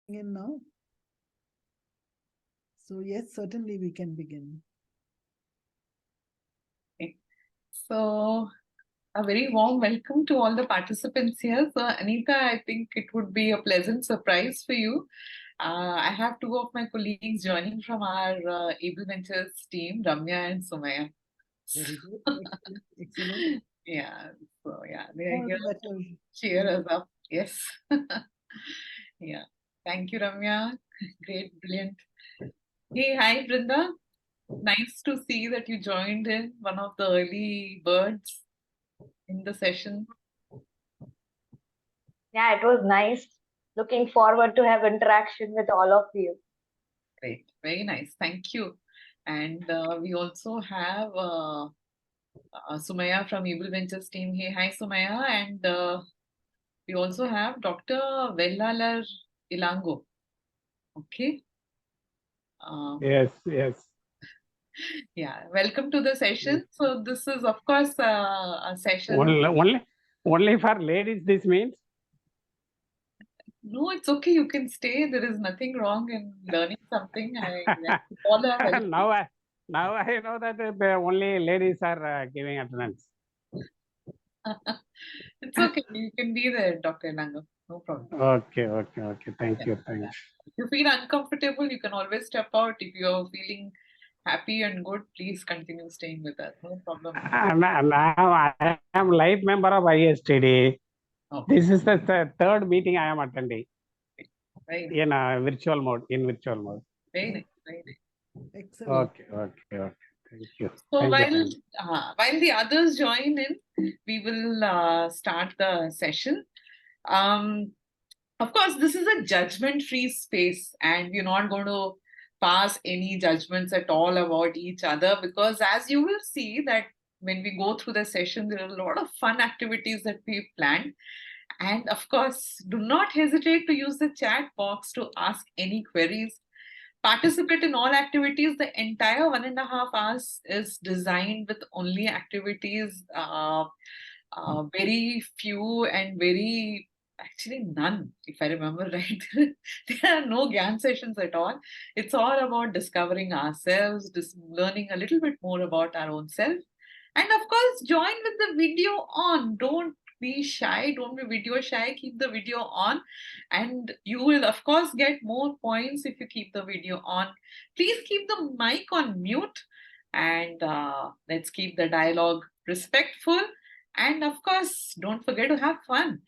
In now. So yes, certainly we can begin. Okay. So, a very warm welcome to all the participants here. So, Anita, I think it would be a pleasant surprise for you. I have two of my colleagues joining from our Able Ventures team, Ramya and Sumaya. Very good. Excellent. Excellent. Yeah, so yeah, they are All here the better. to cheer us up. Yes. Yeah. Thank you, Ramya. Great, brilliant. Hey, hi, Brinda. Nice to see that you joined in, one of the early birds in the session. Yeah, it was nice. Looking forward to have interaction with all of you. Great, very nice. Thank you. And we also have Sumaya from Able Ventures team. Hey, hi, Sumaya. And we also have Dr. Vellalar Ilango. Okay. Yes, yes. Yeah, welcome to the session. So this is, of course, a session. Only for ladies. This means. No, it's okay. You can stay. There is nothing wrong in learning something. All are welcome. now I know that only ladies are giving attendance. It's okay. You can be there, Dr. Ilango. No problem. Okay. Thank you. If you feel uncomfortable, you can always step out. If you're feeling happy and good, please continue staying with us. No problem. Now I am light member of ISTD. Okay. This is the third meeting I am attending Very nice. in virtual mode. Very nice. Very nice. Excellent. Okay. Thank you. So Thank you. while the others join in, we will start the session. Of course, this is a judgment-free space, and we're not going to pass any judgments at all about each other, because as you will see that when we go through the session, there are a lot of fun activities that we've planned. And of course, do not hesitate to use the chat box to ask any queries. Participate in all activities. The entire 1.5 hours is designed with only activities, very few and very, actually none, if I remember right. There are no GAN sessions at all. It's all about discovering ourselves, learning a little bit more about our own self. And of course, join with the video on. Don't be shy. Don't be video shy. Keep the video on. And you will, of course, get more points if you keep the video on. Please keep the mic on mute. And let's keep the dialogue respectful. And of course, don't forget to have fun.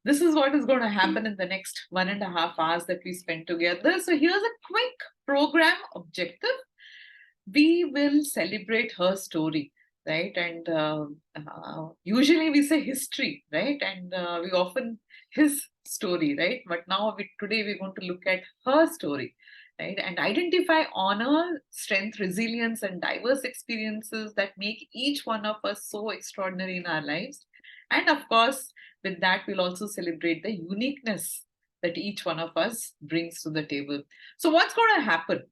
This is what is going to happen in the next 1.5 hours that we spend together. So here's a quick program objective. We will celebrate her story, right? And usually we say history, right? And we often his story, right? But now today we're going to look at her story, right? And identify, honor, strength, resilience, and diverse experiences that make each one of us so extraordinary in our lives. And of course, with that, we'll also celebrate the uniqueness that each one of us brings to the table. So what's going to happen?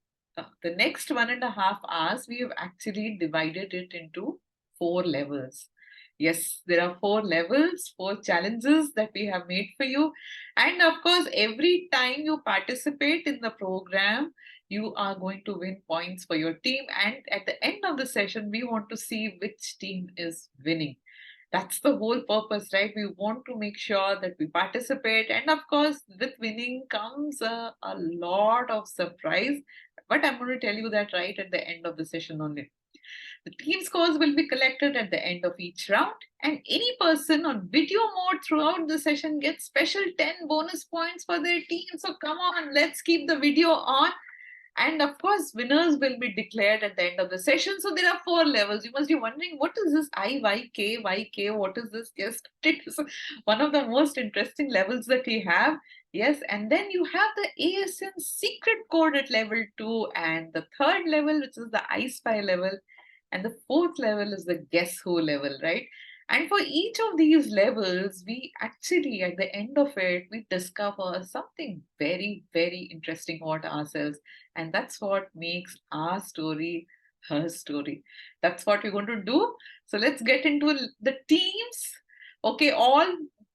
The next 1.5 hours, we have actually divided it into 4 levels. Yes, there are 4 levels, 4 challenges that we have made for you. And of course, every time you participate in the program, you are going to win points for your team. And at the end of the session, we want to see which team is winning. That's the whole purpose, right? We want to make sure that we participate. And of course, with winning comes a lot of surprise. But I'm going to tell you that right at the end of the session only. The team scores will be collected at the end of each round, and any person on video mode throughout the session gets special 10 bonus points for their team. So come on, let's keep the video on. And of course, winners will be declared at the end of the session. So there are 4 levels. You must be wondering, what is this IYK? What is this? Yes, it is one of the most interesting levels that we have. Yes, and then you have the ASN secret code at level 2, and the third level, which is the I Spy level, and the 4th level is the Guess Who level, right? And for each of these levels, we actually, at the end of it, we discover something very, very interesting about ourselves. And that's what makes our story her story. That's what we're going to do. So let's get into the teams. Okay, all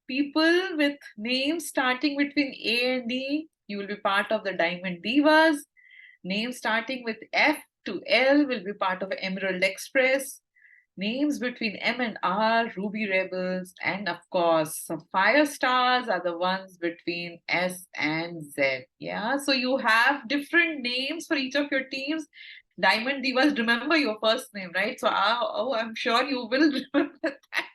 people with names starting between A and D, You will be part of the Diamond Divas. Names starting with F to L will be part of Emerald Express. Names between M and R, Ruby Rebels, and of course, some Fire Stars are the ones between S and Z. Yeah, so you have different names for each of your teams. Diamond Divas, remember your first name, right? So, I'm sure you will remember that.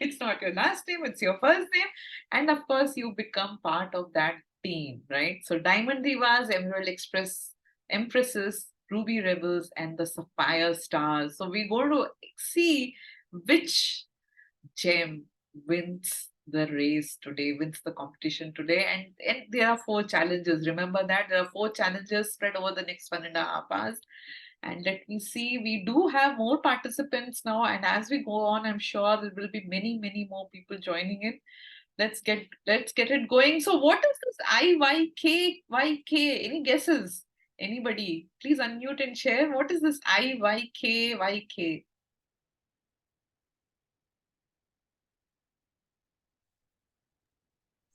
It's not your last name, it's your first name. And of course, you become part of that team, right? So, Diamond Divas, Emerald Express, Empresses, Ruby Rebels, and the Sapphire Stars. So, we're going to see which gem wins the race today, wins the competition today. And there are 4 challenges. Remember that there are 4 challenges spread over the next 1.5 hours. And let me see, we do have more participants now. And as we go on, I'm sure there will be many, many more people joining in. Let's get it going. So what is this IYK? Any guesses? Anybody? Please unmute and share. What is this IYK?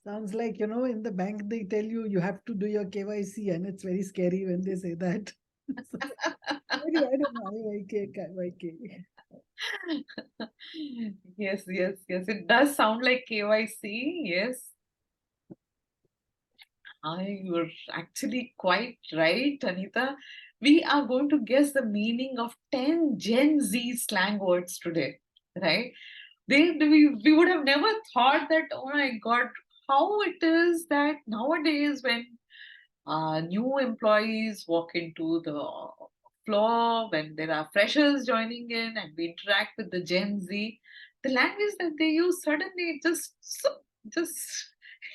Sounds like, in the bank, they tell you have to do your KYC, and it's very scary when they say that. So, maybe, I don't know, IYK. Yes. It does sound like KYC. Yes. You're actually quite right, Anita. We are going to guess the meaning of 10 Gen Z slang words today, right? We would have never thought that, oh my God, how it is that nowadays when new employees walk into the floor, when there are freshers joining in and we interact with the Gen Z, the language that they use suddenly just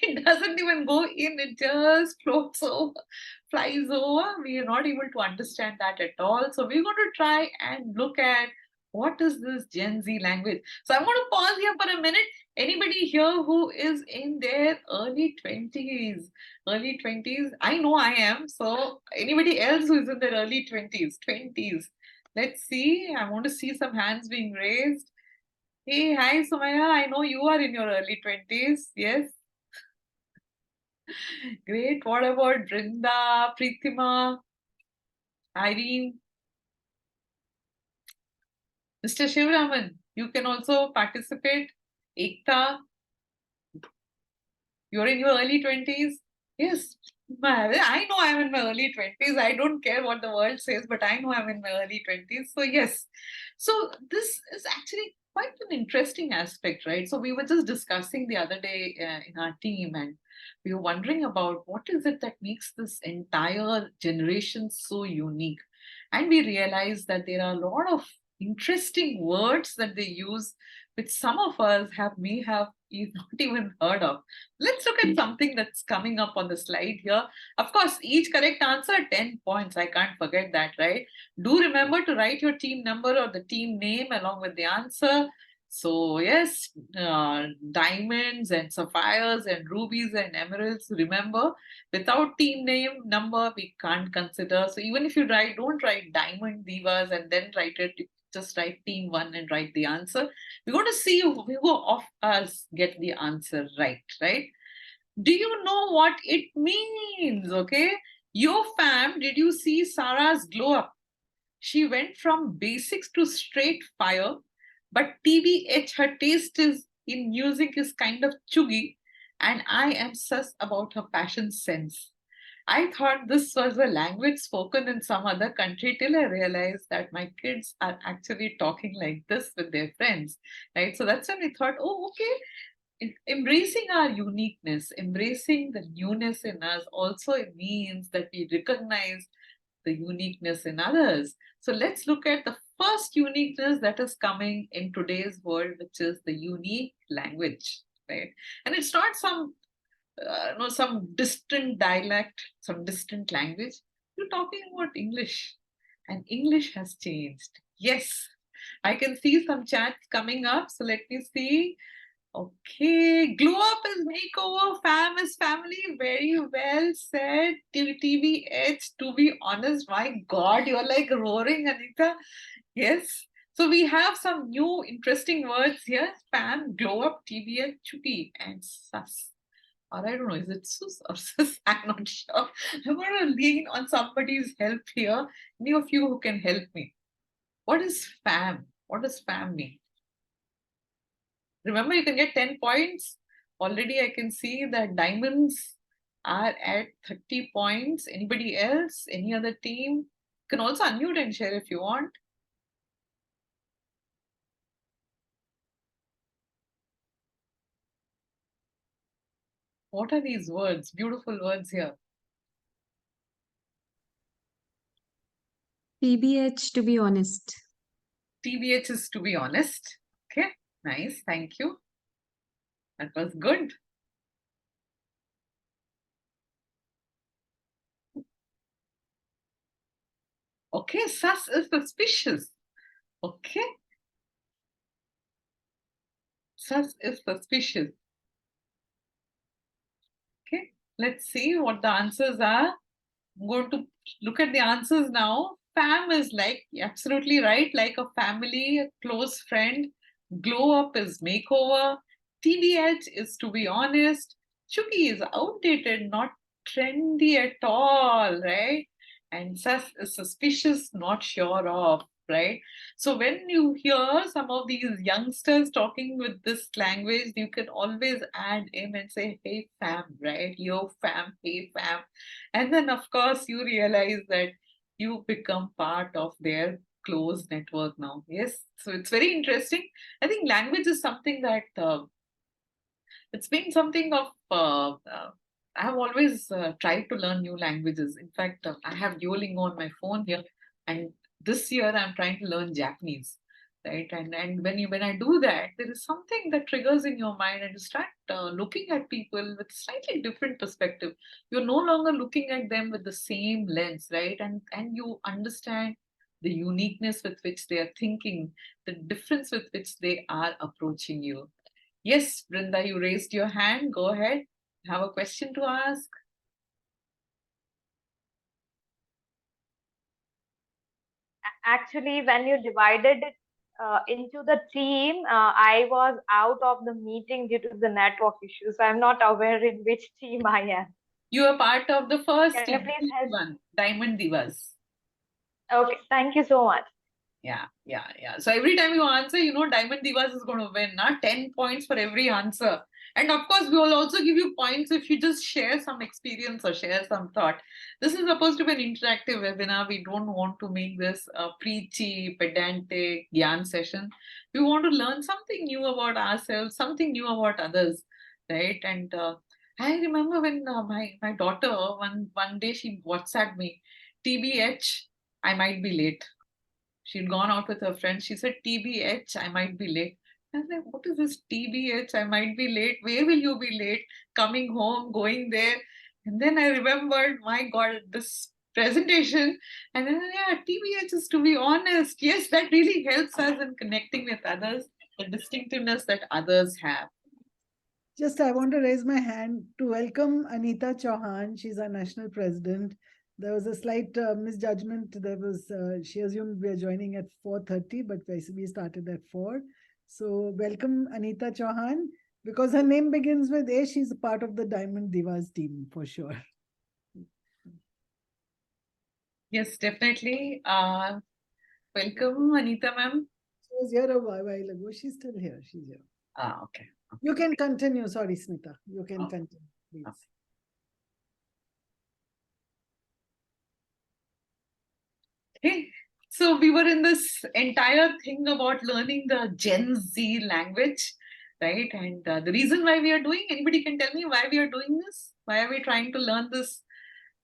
it doesn't even go in, it just floats over, flies over. We are not able to understand that at all. So we're going to try and look at what is this Gen Z language. So I'm going to pause here for a minute. Anybody here who is in their early 20s? Early 20s? I know I am. So anybody else who is in their early 20s? Let's see. I want to see some hands being raised. Hey, hi Sumaya. I know you are in your early 20s. Yes. Great. What about Brinda, Prithima, Irene? Mr. Shivraman, you can also participate. Ekta, you're in your early 20s? Yes. I know I'm in my early 20s. I don't care what the world says, but I know I'm in my early 20s. So, yes. So, this is actually quite an interesting aspect, right? So, we were just discussing the other day in our team, and we were wondering about what is it that makes this entire generation so unique. And we realized that there are a lot of interesting words that they use, which some of us may have not even heard of. Let's look at something that's coming up on the slide here. Of course, each correct answer, 10 points. I can't forget that, right? Do remember to write your team number or the team name along with the answer. So yes, diamonds and sapphires and rubies and emeralds. Remember, without team name number, we can't consider. So even if you don't write diamond divas and then write it, just write team 1 and write the answer. We're going to see who of us get the answer right? Do you know what it means? Okay. Yo fam, did you see Sarah's glow up? She went from basics to straight fire, but TBH, her taste in music is kind of chuggy, and I am sus about her fashion sense. I thought this was a language spoken in some other country till I realized that my kids are actually talking like this with their friends, right? So that's when we thought, oh, okay, embracing our uniqueness, embracing the newness in us also it means that we recognize the uniqueness in others. So let's look at the first uniqueness that is coming in today's world, which is the unique language, right? And it's not some distant dialect, some distant language. You're talking about English, and English has changed. Yes, I can see some chats coming up. So let me see. Okay, glow up is makeover, fam is family. Very well said. TBH, to be honest, my God, you're like roaring, Anita. Yes. So we have some new interesting words here. Fam, glow up, TBH, chuki, and sus. or I don't know, is it sus or sus? I'm not sure. I'm going to lean on somebody's help here. Any of you who can help me? What is fam? What does fam mean? Remember, you can get 10 points. Already I can see that diamonds are at 30 points. Anybody else? Any other team? You can also unmute and share if you want. What are these words? Beautiful words here. TBH, to be honest. TBH is to be honest. Okay, nice. Thank you. That was good. Okay, sus is suspicious. Okay. Sus is suspicious. Okay, let's see what the answers are. I'm going to look at the answers now. Fam is like, absolutely right, like a family, a close friend. Glow up is makeover. TBH is to be honest. Chuki is outdated, not trendy at all, right? And sus is suspicious, not sure of, right? So when you hear some of these youngsters talking with this language, you can always add in and say, hey fam, right? Yo fam, hey fam. And then, of course, you realize that you become part of their close network now. Yes. So it's very interesting. I think language is something that it's been something of, I have always tried to learn new languages. In fact, I have Duolingo on my phone here. And this year I'm trying to learn Japanese. Right. And when I do that, there is something that triggers in your mind and you start looking at people with slightly different perspective. You're no longer looking at them with the same lens, right? And you understand the uniqueness with which they are thinking, the difference with which they are approaching you. Yes, Brinda, you raised your hand. Go ahead. Have a question to ask. Actually, when you divided it into the team, I was out of the meeting due to the network issues. So I'm not aware in which team I am. You are part of the first Can you please help? one, Diamond Divas. Okay, thank you so much. Yeah. So every time you answer, Diamond Divas is going to win. 10 points for every answer. And of course, we will also give you points if you just share some experience or share some thought. This is supposed to be an interactive webinar. We don't want to make this a preachy, pedantic Gyan session. We want to learn something new about ourselves, something new about others, right? And I remember when my daughter, one day she WhatsApped me, TBH, I might be late. She'd gone out with her friends. She said, TBH, I might be late. I was like, what is this TBH? I might be late. Where will you be late? Coming home, going there. And then I remembered, my God, this presentation. And then, yeah, TBH is to be honest. Yes, that really helps us in connecting with others, the distinctiveness that others have. Just I want to raise my hand to welcome Anita Chauhan. She's our national president. There was a slight misjudgment. She assumed we are joining at 4:30, but we started at 4. So welcome Anita Chauhan. Because her name begins with A, she's a part of the Diamond Divas team for sure. Yes, definitely. Welcome, Anita ma'am. She was here a while ago. She's still here. She's here. Okay. You can continue. Sorry, Smita. You can Okay. continue, please. Okay. So we were in this entire thing about learning the Gen Z language, right? And the reason why we are doing, anybody can tell me why we are doing this? Why are we trying to learn this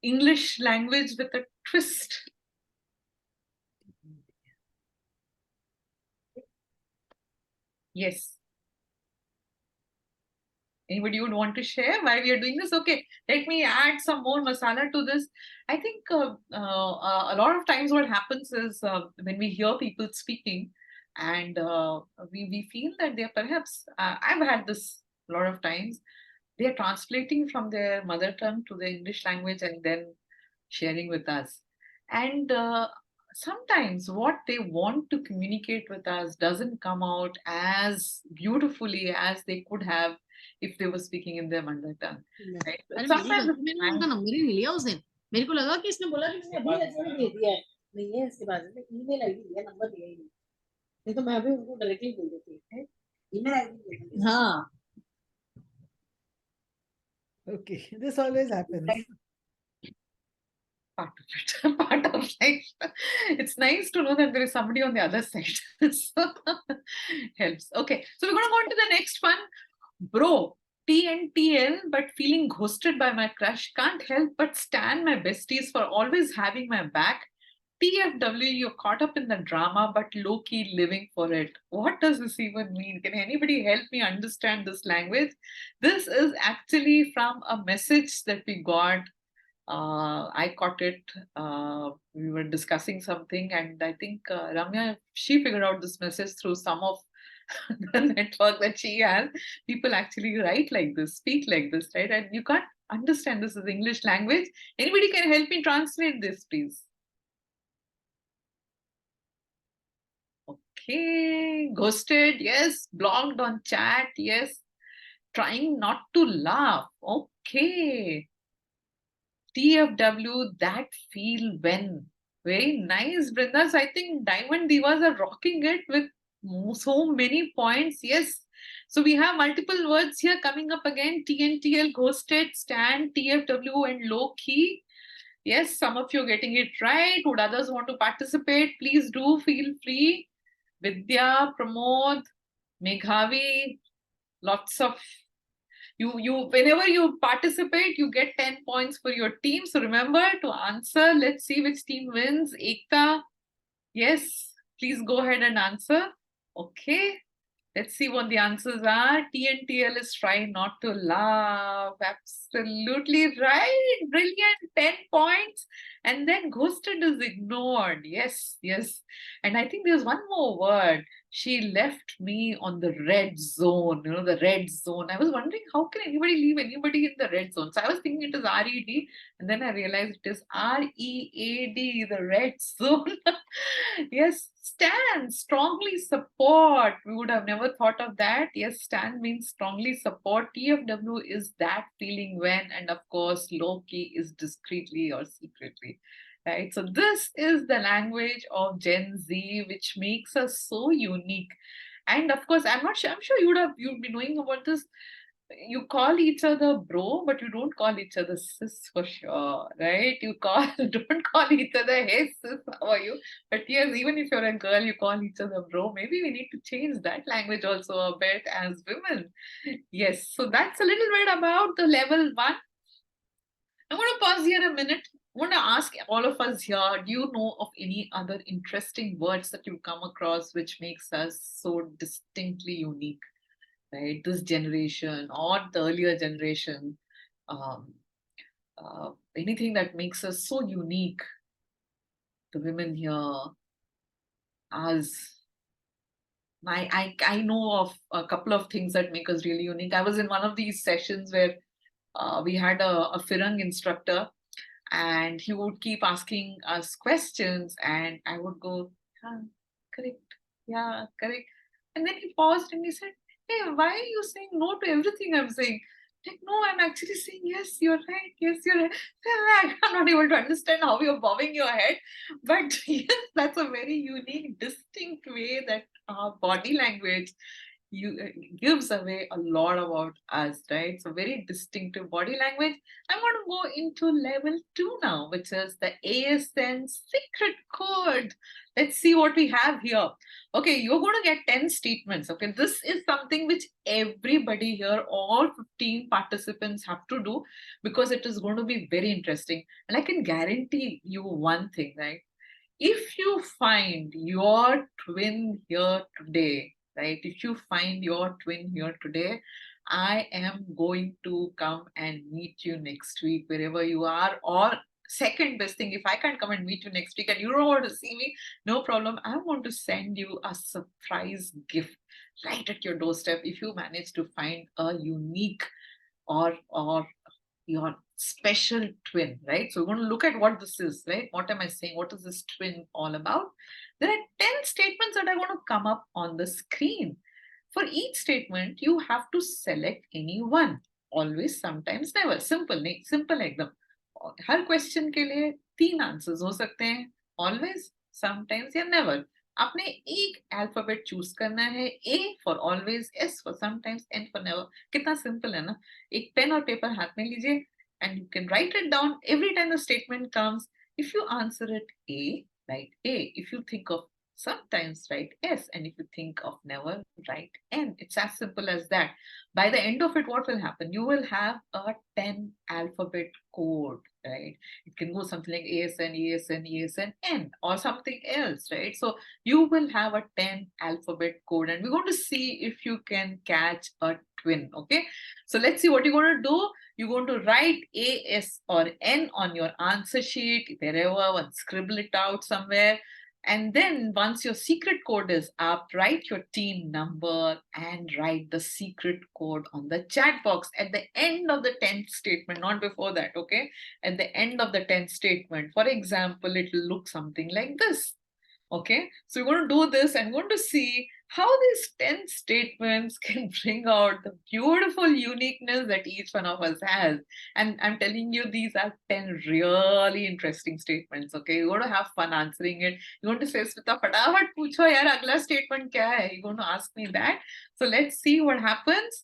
English language with a twist? Yes. Anybody would want to share why we are doing this? Okay, let me add some more masala to this. I think a lot of times what happens is when we hear people speaking and we feel that they're perhaps, I've had this a lot of times, they're translating from their mother tongue to the English language and then sharing with us. And sometimes what they want to communicate with us doesn't come out as beautifully as they could have if they were speaking in their mother tongue. Right? But अरे मेरी sometimes गलती, मैंने उनका number ही नहीं लिया उस दिन। मेरे को लगा कि इसने बोला कि इसने अभी रेज्यूमे भेज दिया है, नहीं है इसके पास, इसने ईमेल आईडी दिया, नंबर दिया ही नहीं। नहीं तो मैं अभी उनको डायरेक्टली बोल देती है, ईमेल आईडी। हाँ, Okay, this always happens. part of it, part of life. It's nice to know that there is somebody on the other side. So, helps. Okay, so we're going to go into the next one. Bro, TNTL, but feeling ghosted by my crush. Can't help but stand my besties for always having my back. TFW, you're caught up in the drama, but low-key living for it. What does this even mean? Can anybody help me understand this language? This is actually from a message that we got. I caught it. We were discussing something, and I think Ramya, she figured out this message through some of the network that she has. People actually write like this, speak like this, right? And you can't understand this is English language. Anybody can help me translate this, please? Okay, ghosted, yes. Blocked on chat, yes. Trying not to laugh, okay. TFW, that feel when. Very nice, Brindas. I think Diamond Divas are rocking it with so many points. Yes. So we have multiple words here coming up again. TNTL, ghosted, stand, TFW, and low key. Yes, some of you are getting it right. Would others want to participate? Please do feel free. Vidya, Pramod, Meghavi, lots of you whenever you participate, you get 10 points for your team. So remember to answer. Let's see which team wins. Ekta, yes, please go ahead and answer. Okay, let's see what the answers are. TNTL is trying not to laugh. Absolutely right. Brilliant. 10 points. And then ghosted is ignored. Yes, yes. And I think there's one more word. She left me on the red zone, you know, the red zone. I was wondering, how can anybody leave anybody in the red zone? So I was thinking it is RED, and then I realized it is READ, the red zone. Yes, stand, strongly support. We would have never thought of that. Yes, stand means strongly support. TFW is that feeling when, and of course, low key is discreetly or secretly. Right, so this is the language of Gen Z, which makes us so unique. And of course, I'm sure you'd be knowing about this. You call each other bro, but you don't call each other sis for sure, right? You don't call each other hey sis, how are you? But yes, even if you're a girl, you call each other bro. Maybe we need to change that language also a bit as women. Yes, so that's a little bit about the level 1. I'm going to pause here a minute. I want to ask all of us here, do you know of any other interesting words that you come across which makes us so distinctly unique, right? This generation or the earlier generation, anything that makes us so unique, the women here, as I know of a couple of things that make us really unique. I was in one of these sessions where we had a Firang instructor, and he would keep asking us questions, and I would go, correct, yeah, correct. And then he paused and he said, hey, why are you saying no to everything I'm saying? Like, no, I'm actually saying, yes, you're right, yes, you're right. I'm not able to understand how you're bobbing your head, but yes, that's a very unique, distinct way that our body language gives away a lot about us, right? So very distinctive body language. I'm going to go into level 2 now, which is the ASN secret code. Let's see what we have here. Okay, you're going to get 10 statements. Okay, this is something which everybody here, all 15 participants have to do, because it is going to be very interesting. And I can guarantee you one thing, right? If you find your twin here today, right? If you find your twin here today, I am going to come and meet you next week, wherever you are. Or second best thing, if I can't come and meet you next week and you don't want to see me, no problem. I want to send you a surprise gift right at your doorstep if you manage to find a unique or your special twin, right? So we're going to look at what this is, right? What am I saying? What is this twin all about? There are 10 statements that are going to come up on the screen. For each statement, you have to select any one. Always, sometimes, never. Simple, नहीं? Simple एकदम. हर question के लिए 3 answers हो सकते हैं. Always, sometimes या never. आपने एक अल्फाबेट चूज करना है. A for always, S for sometimes, N for never. कितना सिंपल है ना? एक पेन और पेपर हाथ में लीजिए and you can write it down every time the statement comes. If you answer it A, write A. If you think of sometimes, write S. And if you think of never, write N. It's as simple as that. By the end of it, what will happen? You will have a 10 alphabet code, right? It can go something like ASN, ASN, ASN, N, or something else, right? So you will have a 10 alphabet code, and we're going to see if you can catch a twin, okay? So let's see what you're going to do. You're going to write A, S, or N on your answer sheet, wherever, and scribble it out somewhere. And then once your secret code is up, write your team number and write the secret code on the chat box at the end of the 10th statement, not before that, okay? At the end of the 10th statement. For example, it will look something like this. Okay, so we're going to do this and we're going to see how these 10 statements can bring out the beautiful uniqueness that each one of us has. And I'm telling you, these are 10 really interesting statements. Okay, you're going to have fun answering it. You're going to say, Smita, fatavat pucho yaar, agla statement kya hai? You're going to ask me that. So let's see what happens.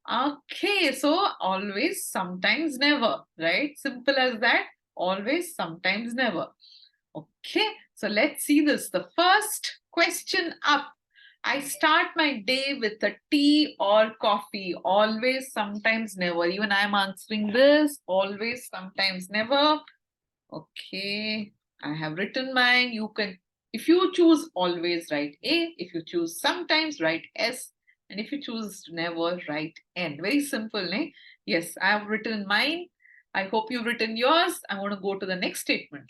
Okay, so always, sometimes, never, right? Simple as that. Always, sometimes, never. Okay, so let's see this. The first question up. I start my day with a tea or coffee. Always, sometimes, never. Even I'm answering this. Always, sometimes, never. Okay, I have written mine. You can, if you choose always, write A. If you choose sometimes, write S. And if you choose never, write N. Very simple, eh? Yes, I have written mine. I hope you've written yours. I want to go to the next statement.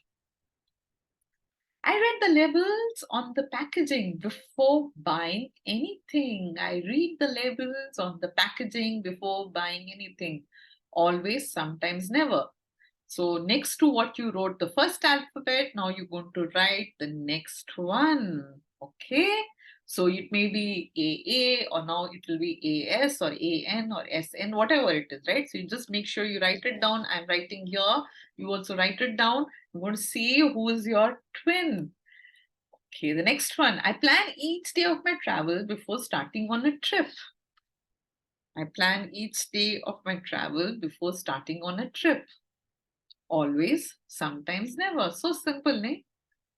I read the labels on the packaging before buying anything. I read the labels on the packaging before buying anything. Always, sometimes, never. So next to what you wrote the first alphabet, now you're going to write the next one. Okay. So it may be AA, or now it will be AS or AN or SN, whatever it is, right? So you just make sure you write it down. I'm writing here. You also write it down. I'm going to see who is your twin. Okay, the next one. I plan each day of my travel before starting on a trip. I plan each day of my travel before starting on a trip. Always, sometimes, never. So simple, ne?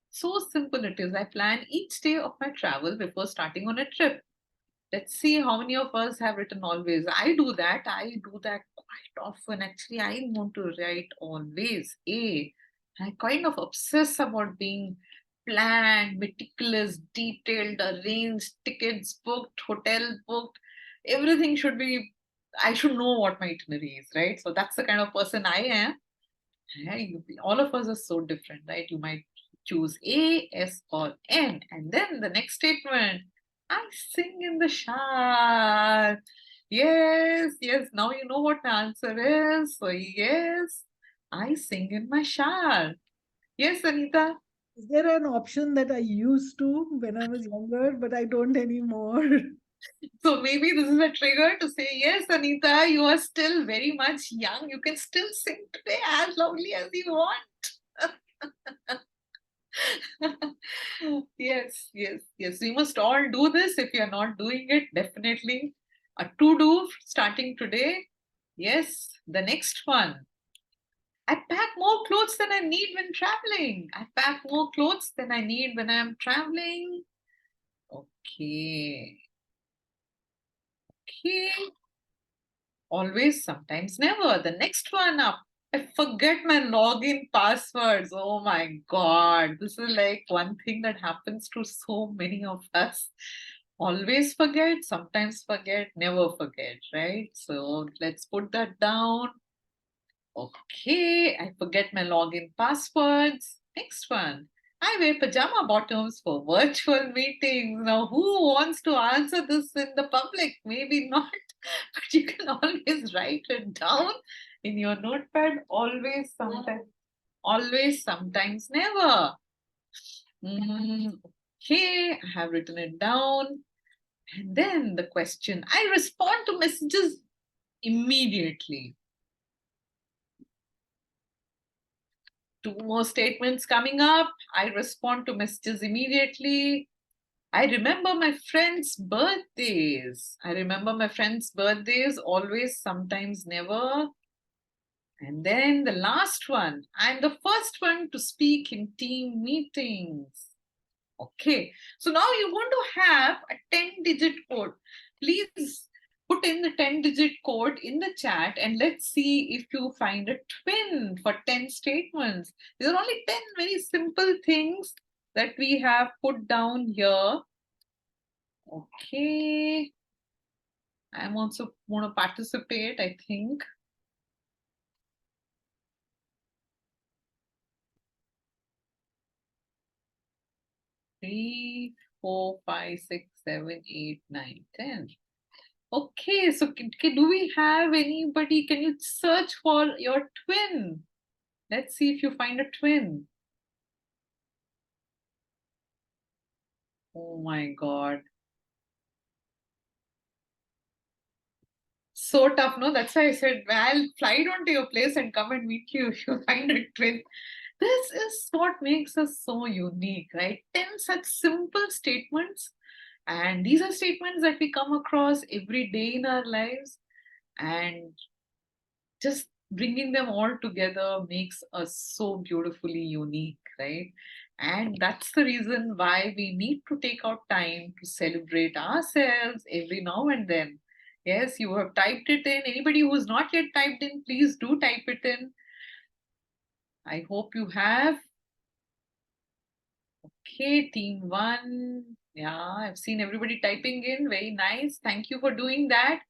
So simple it is. I plan each day of my travel before starting on a trip. Let's see how many of us have written always. I do that. I do that quite often. Actually, I want to write always. I kind of obsess about being planned, meticulous, detailed, arranged, tickets booked, hotel booked. Everything should be, I should know what my itinerary is, right? So that's the kind of person I am. All of us are so different, right? You might choose A, S, or N. And then the next statement, I sing in the shower. Yes, yes. Now you know what the answer is. So yes, I sing in my shower. Yes, Anita. Is there an option that I used to when I was younger, but I don't anymore? So maybe this is a trigger to say, yes, Anita, you are still very much young. You can still sing today as loudly as you want. Yes, yes, yes. We must all do this. If you're not doing it, definitely a to-do starting today. Yes, the next one. I pack more clothes than I need when traveling. I pack more clothes than I need when I'm traveling. Okay. Okay. Always, sometimes, never. The next one up. I forget my login passwords. Oh my God. This is like one thing that happens to so many of us. Always forget, sometimes forget, never forget, right? So let's put that down. Okay, I forget my login passwords. Next one. I wear pajama bottoms for virtual meetings. Now, who wants to answer this in the public? Maybe not, but you can always write it down in your notepad. Always, sometimes, never. Okay, I have written it down. And then the question, I respond to messages immediately. 2 more statements coming up. I respond to messages immediately. I remember my friends' birthdays. I remember my friends' birthdays, always, sometimes, never. And then the last one, I'm the first one to speak in team meetings. Okay, so now you're going to have a 10-digit code. Please put in the 10-digit code in the chat and let's see if you find a twin for 10 statements. There are only 10 very simple things that we have put down here. Okay, I'm also going to participate, I think. Three, 4, 5, 6, 7, 8, 9, 10. Okay, so do we have anybody? Can you search for your twin? Let's see if you find a twin. Oh my God. So tough, no? That's why I said, well, I'll fly down to your place and come and meet you if you find a twin. This is what makes us so unique, right? 10 such simple statements. And these are statements that we come across every day in our lives. And just bringing them all together makes us so beautifully unique, right? And that's the reason why we need to take out time to celebrate ourselves every now and then. Yes, you have typed it in. Anybody who's not yet typed in, please do type it in. I hope you have. Okay, team 1. Yeah, I've seen everybody typing in. Very nice. Thank you for doing that.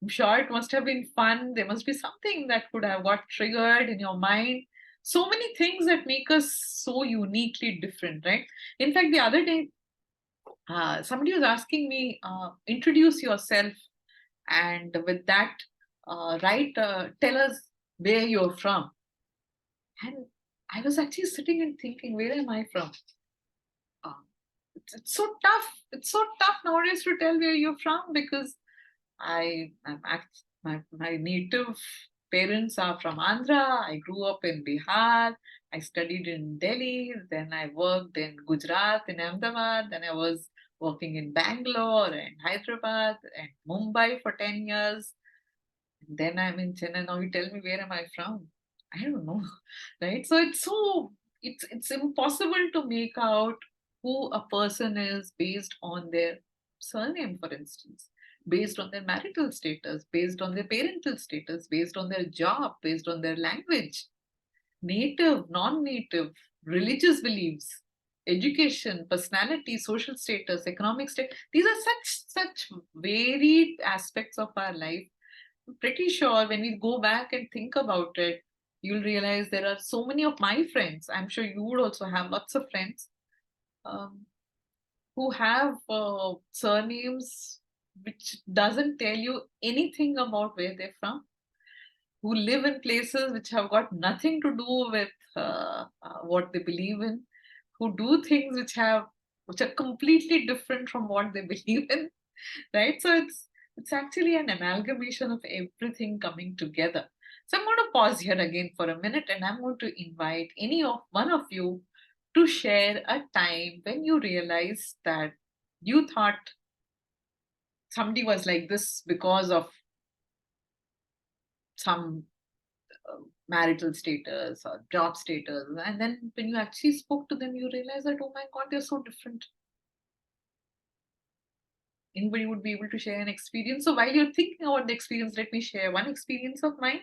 I'm sure it must have been fun. There must be something that could have got triggered in your mind. So many things that make us so uniquely different, right? In fact, the other day, somebody was asking me, introduce yourself. And with that, tell us where you're from. And I was actually sitting and thinking, where am I from? It's so tough. It's so tough nowadays to tell where you're from because my native parents are from Andhra. I grew up in Bihar. I studied in Delhi. Then I worked in Gujarat, in Ahmedabad. Then I was working in Bangalore and Hyderabad and Mumbai for 10 years. And then I'm in Chennai. Now you tell me where am I from? I don't know, right? So it's impossible to make out who a person is based on their surname, for instance, based on their marital status, based on their parental status, based on their job, based on their language, native, non-native, religious beliefs, education, personality, social status, economic status. These are such varied aspects of our life. I'm pretty sure when we go back and think about it, you'll realize there are so many of my friends. I'm sure you would also have lots of friends who have surnames which doesn't tell you anything about where they're from, who live in places which have got nothing to do with what they believe in, who do things which are completely different from what they believe in, right? So it's actually an amalgamation of everything coming together. So I'm going to pause here again for a minute and I'm going to invite one of you to share a time when you realized that you thought somebody was like this because of some marital status or job status. And then when you actually spoke to them, you realize that, oh my God, they're so different. Anybody would be able to share an experience. So while you're thinking about the experience, let me share one experience of mine.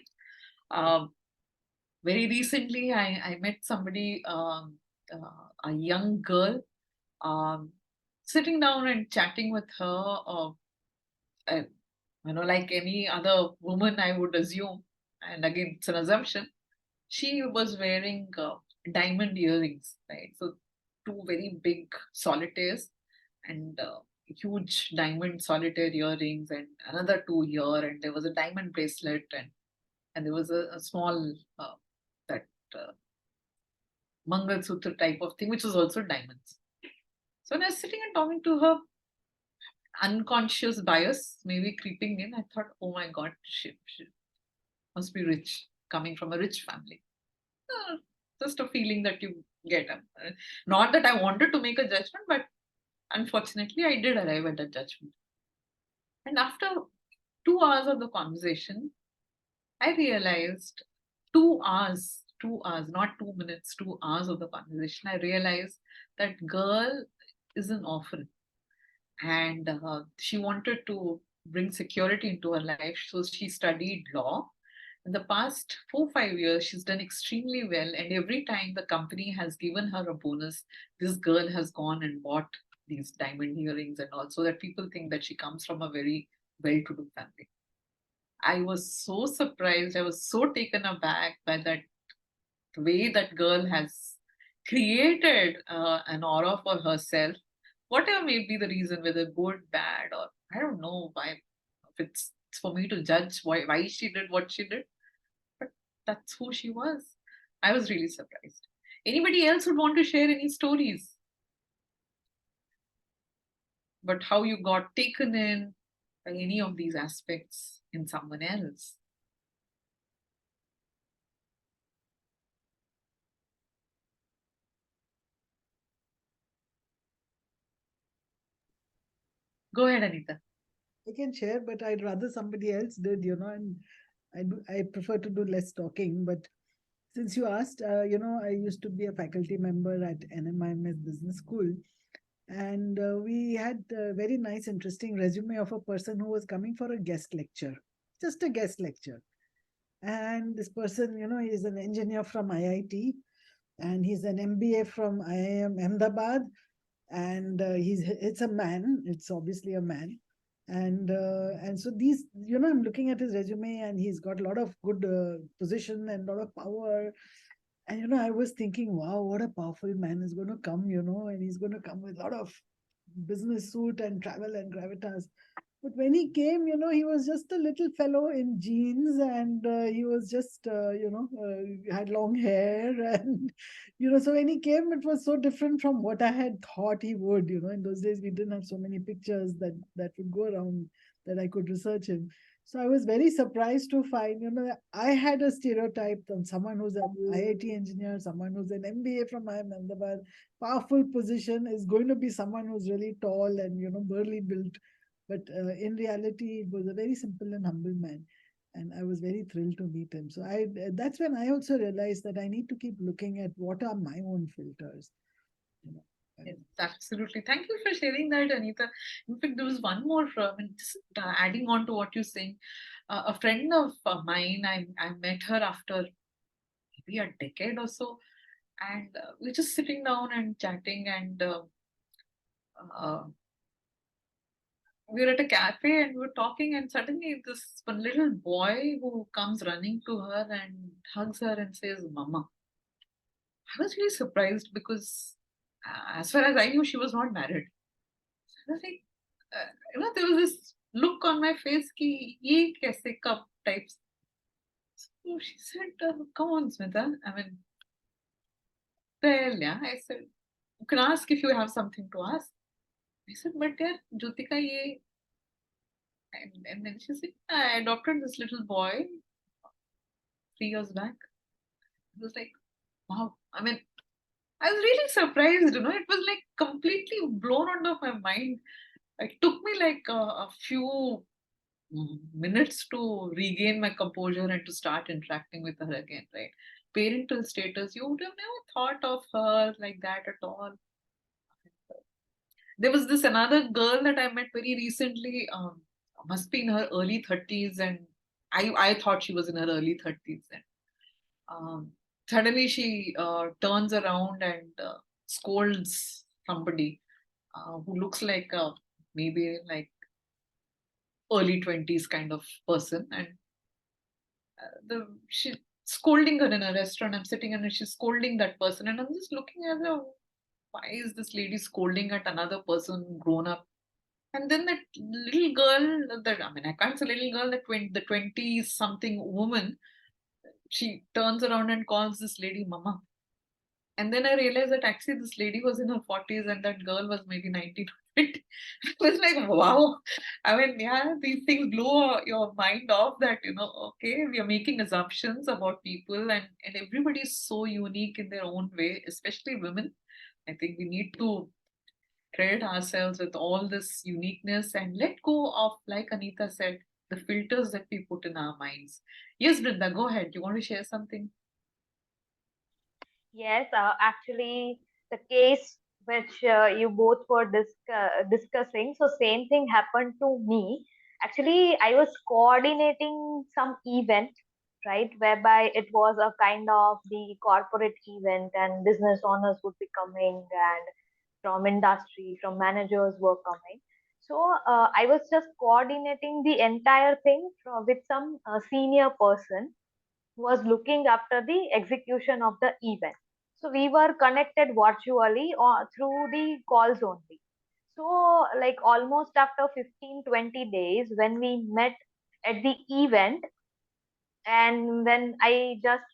Very recently, I met somebody, a young girl, sitting down and chatting with her, like any other woman, I would assume, and again, it's an assumption, she was wearing diamond earrings, right? So 2 very big solitaires and huge diamond solitaire earrings and another 2 here, and there was a diamond bracelet and there was a small Mangal Sutra type of thing, which was also diamonds. So when I was sitting and talking to her, unconscious bias maybe creeping in. I thought, oh my God, she must be rich, coming from a rich family. Just a feeling that you get. Not that I wanted to make a judgment, but unfortunately, I did arrive at a judgment. And after 2 hours of the conversation, I realized 2 hours, not 2 minutes, 2 hours of the conversation, I realized that girl is an orphan. And she wanted to bring security into her life. So she studied law. In the past 4-5 years, she's done extremely well. And every time the company has given her a bonus, this girl has gone and bought these diamond earrings and all, so that people think that she comes from a very well-to-do family. I was so surprised. I was so taken aback by that way that girl has created an aura for herself. Whatever may be the reason, whether good, bad, or I don't know why, if it's for me to judge why she did what she did, but that's who she was. I was really surprised. Anybody else would want to share any stories? But how you got taken in by any of these aspects in someone else? Go ahead, Anita. I can share, but I'd rather somebody else did, and I prefer to do less talking. But since you asked, I used to be a faculty member at NMIMS Business School. And we had a very nice, interesting resume of a person who was coming for a guest lecture, just a guest lecture. And this person, is an engineer from IIT, and he's an MBA from IIM Ahmedabad, and it's a man. It's obviously a man, and so these, I'm looking at his resume, and he's got a lot of good position and a lot of power. And I was thinking, wow, what a powerful man is going to come, and he's going to come with a lot of business suit and travel and gravitas. But when he came, he was just a little fellow in jeans, and he was just, had long hair. And, so when he came, it was so different from what I had thought he would. In those days, we didn't have so many pictures that would go around that I could research him. So I was very surprised to find, I had a stereotype on someone who's an IIT engineer, someone who's an MBA from IIM Ahmedabad, powerful position, is going to be someone who's really tall and, burly built. But in reality, it was a very simple and humble man. And I was very thrilled to meet him. So that's when I also realized that I need to keep looking at what are my own filters. Yes, absolutely. Thank you for sharing that, Anita. In fact, there was one more, just adding on to what you're saying. A friend of mine, I met her after maybe a decade or so, and we're just sitting down and chatting, and we were at a cafe and we were talking, and suddenly this one little boy who comes running to her and hugs her and says, "Mama." I was really surprised because as far as I knew, she was not married. So I was like, there was this look on my face, ki ye kaise kab types. So she said, come on, Smita. I mean, well, yeah. I said, you can ask if you have something to ask. I said, but yeah, Jyotika, ye. And then she said, I adopted this little boy 3 years back. I was like, wow. I mean, I was really surprised, it was like completely blown out of my mind. It took me like a few minutes to regain my composure and to start interacting with her again, right? Parental status, you would have never thought of her like that at all. There was this another girl that I met very recently, must be in her early 30s, and I thought she was in her early 30s. And suddenly she turns around and scolds somebody who looks like maybe like early 20s kind of person, and she's scolding her in a restaurant. I'm sitting and she's scolding that person, and I'm just looking at her. Why is this lady scolding at another person grown up? And then that little girl, I can't say little girl, the 20s something woman, she turns around and calls this lady Mama. And then I realized that actually this lady was in her 40s and that girl was maybe 19 or it was like, wow. I mean, yeah, these things blow your mind off that, okay, we are making assumptions about people, and everybody is so unique in their own way, especially women. I think we need to credit ourselves with all this uniqueness and let go of, like Anita said, the filters that we put in our minds. Yes, Brinda, go ahead. You want to share something? Yes, actually, the case which you both were discussing, so same thing happened to me. Actually, I was coordinating some event, right, whereby it was a kind of the corporate event, and business owners would be coming, and from industry, from managers were coming. So I was just coordinating the entire thing with some senior person who was looking after the execution of the event. So we were connected virtually or through the calls only. So like almost after 15-20 days when we met at the event, and when I just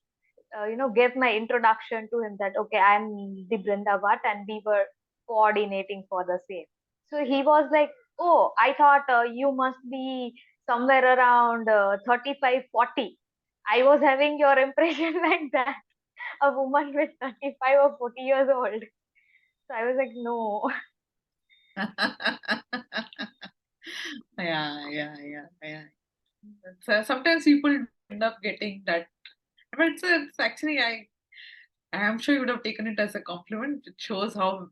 gave my introduction to him that okay, I'm the Brinda Bhatt and we were coordinating for the same. So he was like, oh, I thought you must be somewhere around 35, 40. I was having your impression like that, a woman with 35 or 40 years old. So I was like, no. Yeah. So sometimes people end up getting that, but it's actually I'm sure you would have taken it as a compliment. It shows how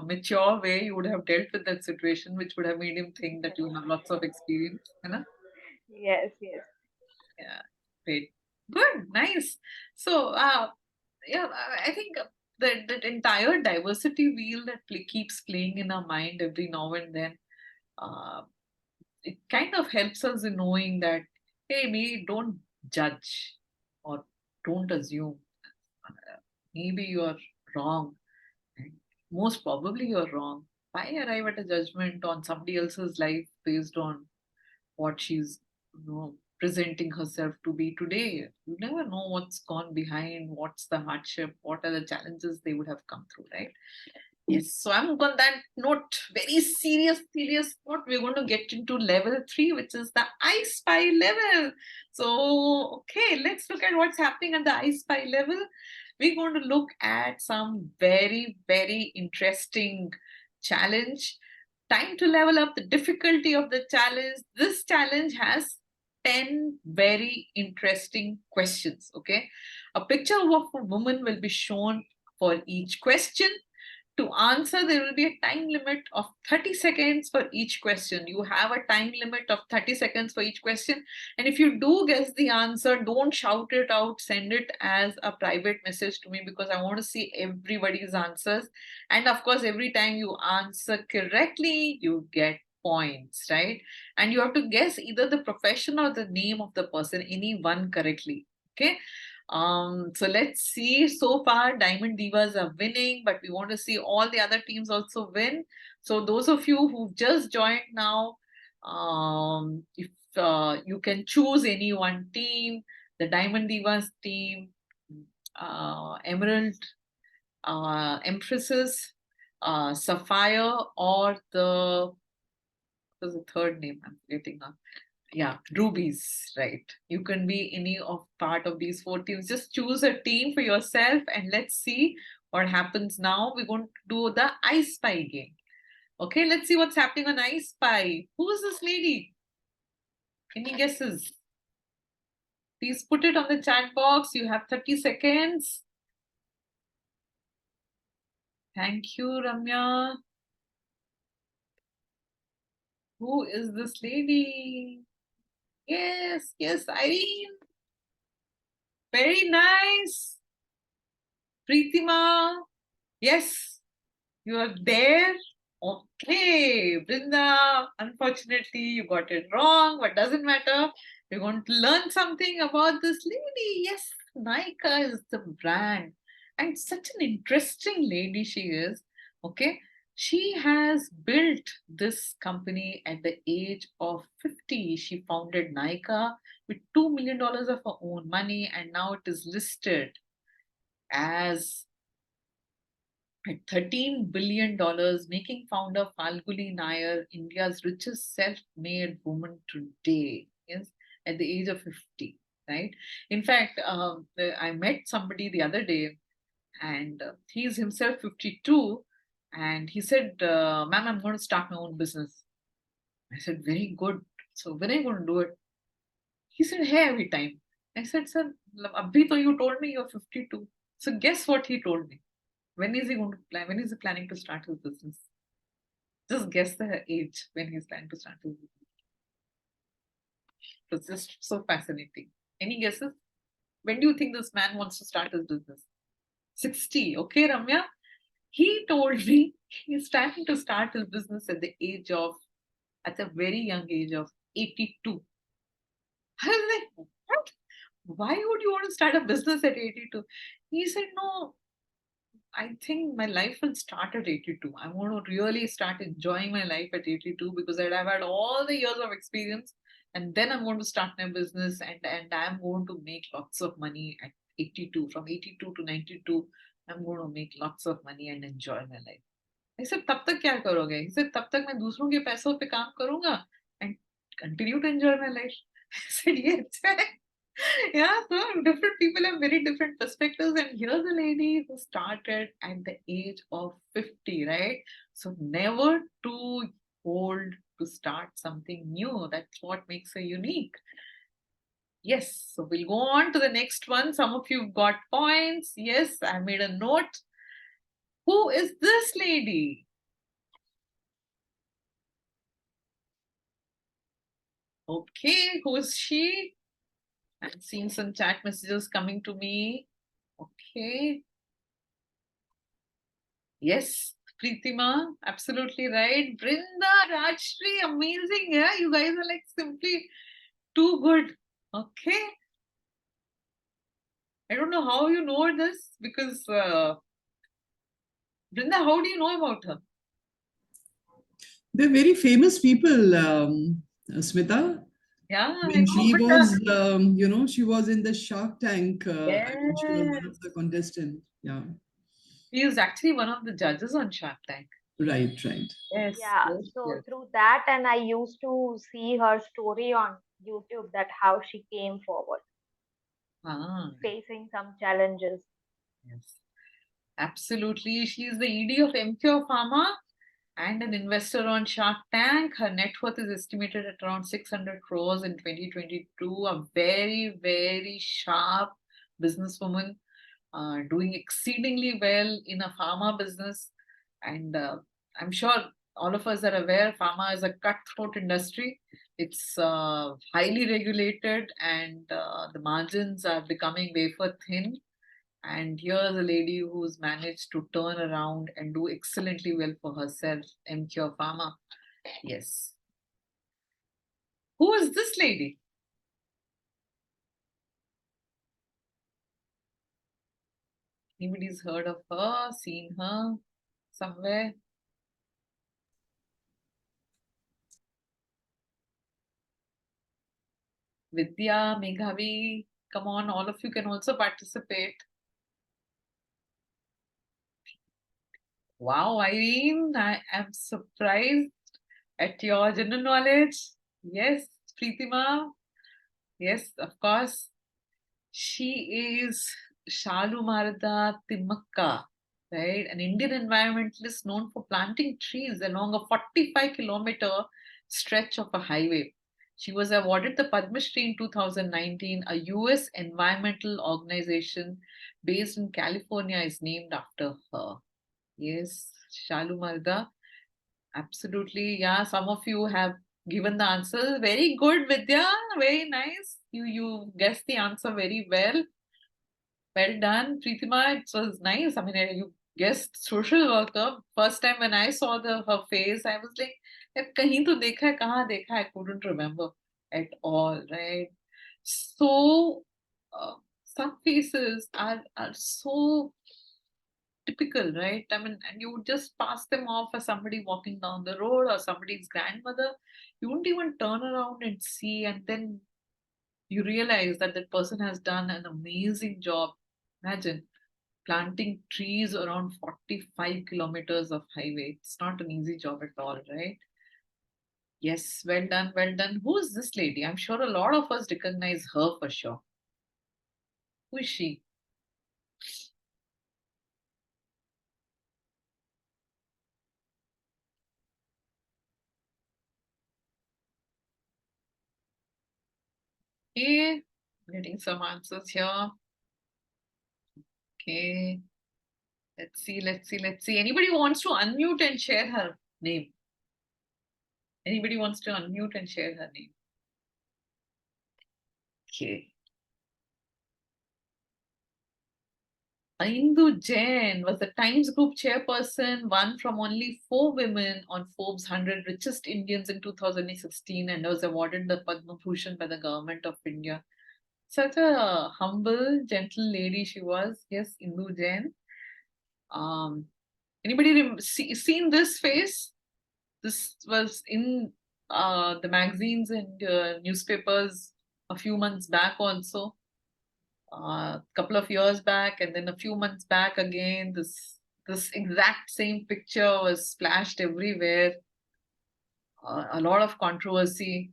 mature way you would have dealt with that situation, which would have made him think that you have lots of experience. Yes, yes. Yeah, great, good, nice. So yeah, I think that entire diversity wheel that keeps playing in our mind every now and then. It kind of helps us in knowing that, hey, maybe don't judge or don't assume. Maybe you're wrong. And most probably you're wrong. Why arrive at a judgment on somebody else's life based on what she's presenting herself to be today? You never know what's gone behind, what's the hardship, what are the challenges they would have come through, right? Yes, so I'm on that note, very serious note. We're going to get into level 3, which is the I Spy level. So, okay, let's look at what's happening at the I Spy level. We're going to look at some very interesting challenge. Time to level up the difficulty of the challenge. This challenge has 10 very interesting questions. Okay, a picture of a woman will be shown for each question. To answer, there will be a time limit of 30 seconds for each question. You have a time limit of 30 seconds for each question. And if you do guess the answer, don't shout it out. Send it as a private message to me because I want to see everybody's answers. And of course, every time you answer correctly, you get points, right? And you have to guess either the profession or the name of the person, any one correctly. Okay. So let's see. So far, Diamond Divas are winning, but we want to see all the other teams also win. So those of you who've just joined now, if you can choose any one team, the Diamond Divas team, Emerald, Empresses, Sapphire, or what was the third name I'm forgetting now? Yeah, rubies, right? You can be any of part of these 4 teams. Just choose a team for yourself and let's see what happens now. We're going to do the I Spy game. Okay, let's see what's happening on I Spy. Who is this lady? Any guesses? Please put it on the chat box. You have 30 seconds. Thank you, Ramya. Who is this lady? Yes, Irene. Very nice. Preetima. Yes, you are there. Okay, Brinda, unfortunately, you got it wrong, but doesn't matter. We're going to learn something about this lady. Yes, Nykaa is the brand, and such an interesting lady she is. Okay, she has built this company at the age of 50. She founded Nykaa with $2 million of her own money, and now it is listed as at $13 billion, making founder Falguni Nair India's richest self-made woman today. Yes, at the age of 50, right? In fact, I met somebody the other day, and he's himself 52, and he said, "Ma'am, I'm going to start my own business." I said, "Very good. So when are you going to do it?" He said, "Hey, every time." I said, "Sir, abhi to you told me you're 52." So guess what he told me? When is he going to plan? When is he planning to start his business? Just guess the age when he's planning to start his business. It's just so fascinating. Any guesses? When do you think this man wants to start his business? 60. Okay, Ramya. He told me he's planning to start his business at a very young age of 82. I was like, what? Why would you want to start a business at 82? He said, no, I think my life will start at 82. I want to really start enjoying my life at 82 because I've had all the years of experience, and then I'm going to start my business, and I'm going to make lots of money at 82. From 82 to 92, I'm going to make lots of money and enjoy my life. I said, तब तक क्या करोगे? He said, तब तक मैं दूसरों के पैसों पे काम करूंगा and continue to enjoy my life. I said, yes. Yeah, so different people have very different perspectives, and here's a lady who started at the age of 50, right? So never too old to start something new. That's what makes her unique. Yes, so we'll go on to the next one. Some of you got points. Yes, I made a note. Who is this lady? Okay, who is she? I'm seeing some chat messages coming to me. Okay. Yes, Preetima, absolutely right. Brinda, Rajshri, amazing. Yeah, you guys are like simply too good. Okay. I don't know how you know this because Brinda, how do you know about her? They're very famous people, Smita. Yeah, I When know, she but was, she was in the Shark Tank. I mean, she was one yes, of the contestants. Yeah, he is actually one of the judges on Shark Tank. right, right. Yes, Yeah, yes, so yes. through that, and I used to see her story on YouTube, that how she came forward, Ah, facing some challenges. yes. Absolutely. She is the ED of MCure Pharma and an investor on Shark Tank. Her net worth is estimated at around 600 crores in 2022. A very, very sharp businesswoman, doing exceedingly well in a pharma business. And I'm sure all of us are aware pharma is a cutthroat industry. It's highly regulated, and the margins are becoming wafer thin. And here's a lady who's managed to turn around and do excellently well for herself, MCure Pharma. Yes. Who is this lady? Anybody's heard of her, seen her somewhere? Vidya, Meghavi, come on, all of you can also participate. Wow, Irene, I am surprised at your general knowledge. Yes, Preetima. Yes, of course. She is Shalumarda Timmakka, right? An Indian environmentalist known for planting trees along a 45-kilometer stretch of a highway. She was awarded the Padma Shri in 2019. A US environmental organization based in California is named after her. Yes, Shalumarda. Absolutely. Yeah, some of you have given the answer. Very good, Vidya. Very nice. You guessed the answer very well. Well done, Preetima. It was nice. I mean, you guessed social worker. First time when I saw her face, I was like, "यार, कहीं तो देखा है, कहाँ देखा है?" I couldn't remember at all, right? So, some faces are so typical, right? I mean, and you would just pass them off as somebody walking down the road or somebody's grandmother. You wouldn't even turn around and see, and then you realize that that person has done an amazing job. Imagine planting trees around 45 kilometers of highway. It's not an easy job at all, right? Yes, well done, well done. Who is this lady? I'm sure a lot of us recognize her for sure. Who is she? Okay, getting some answers here. Okay, let's see, let's see, let's see. Anybody wants to unmute and share her name? Anybody wants to unmute and share her name? Okay. Indu Jain was the Times Group chairperson, one from only 4 women on Forbes 100 Richest Indians in 2016, and was awarded the Padma Bhushan by the government of India. Such a humble, gentle lady she was. Yes, Indu Jain. Anybody seen this face? This was in the magazines and newspapers a few months back also. Couple of years back, and then a few months back again, this exact same picture was splashed everywhere. A lot of controversy.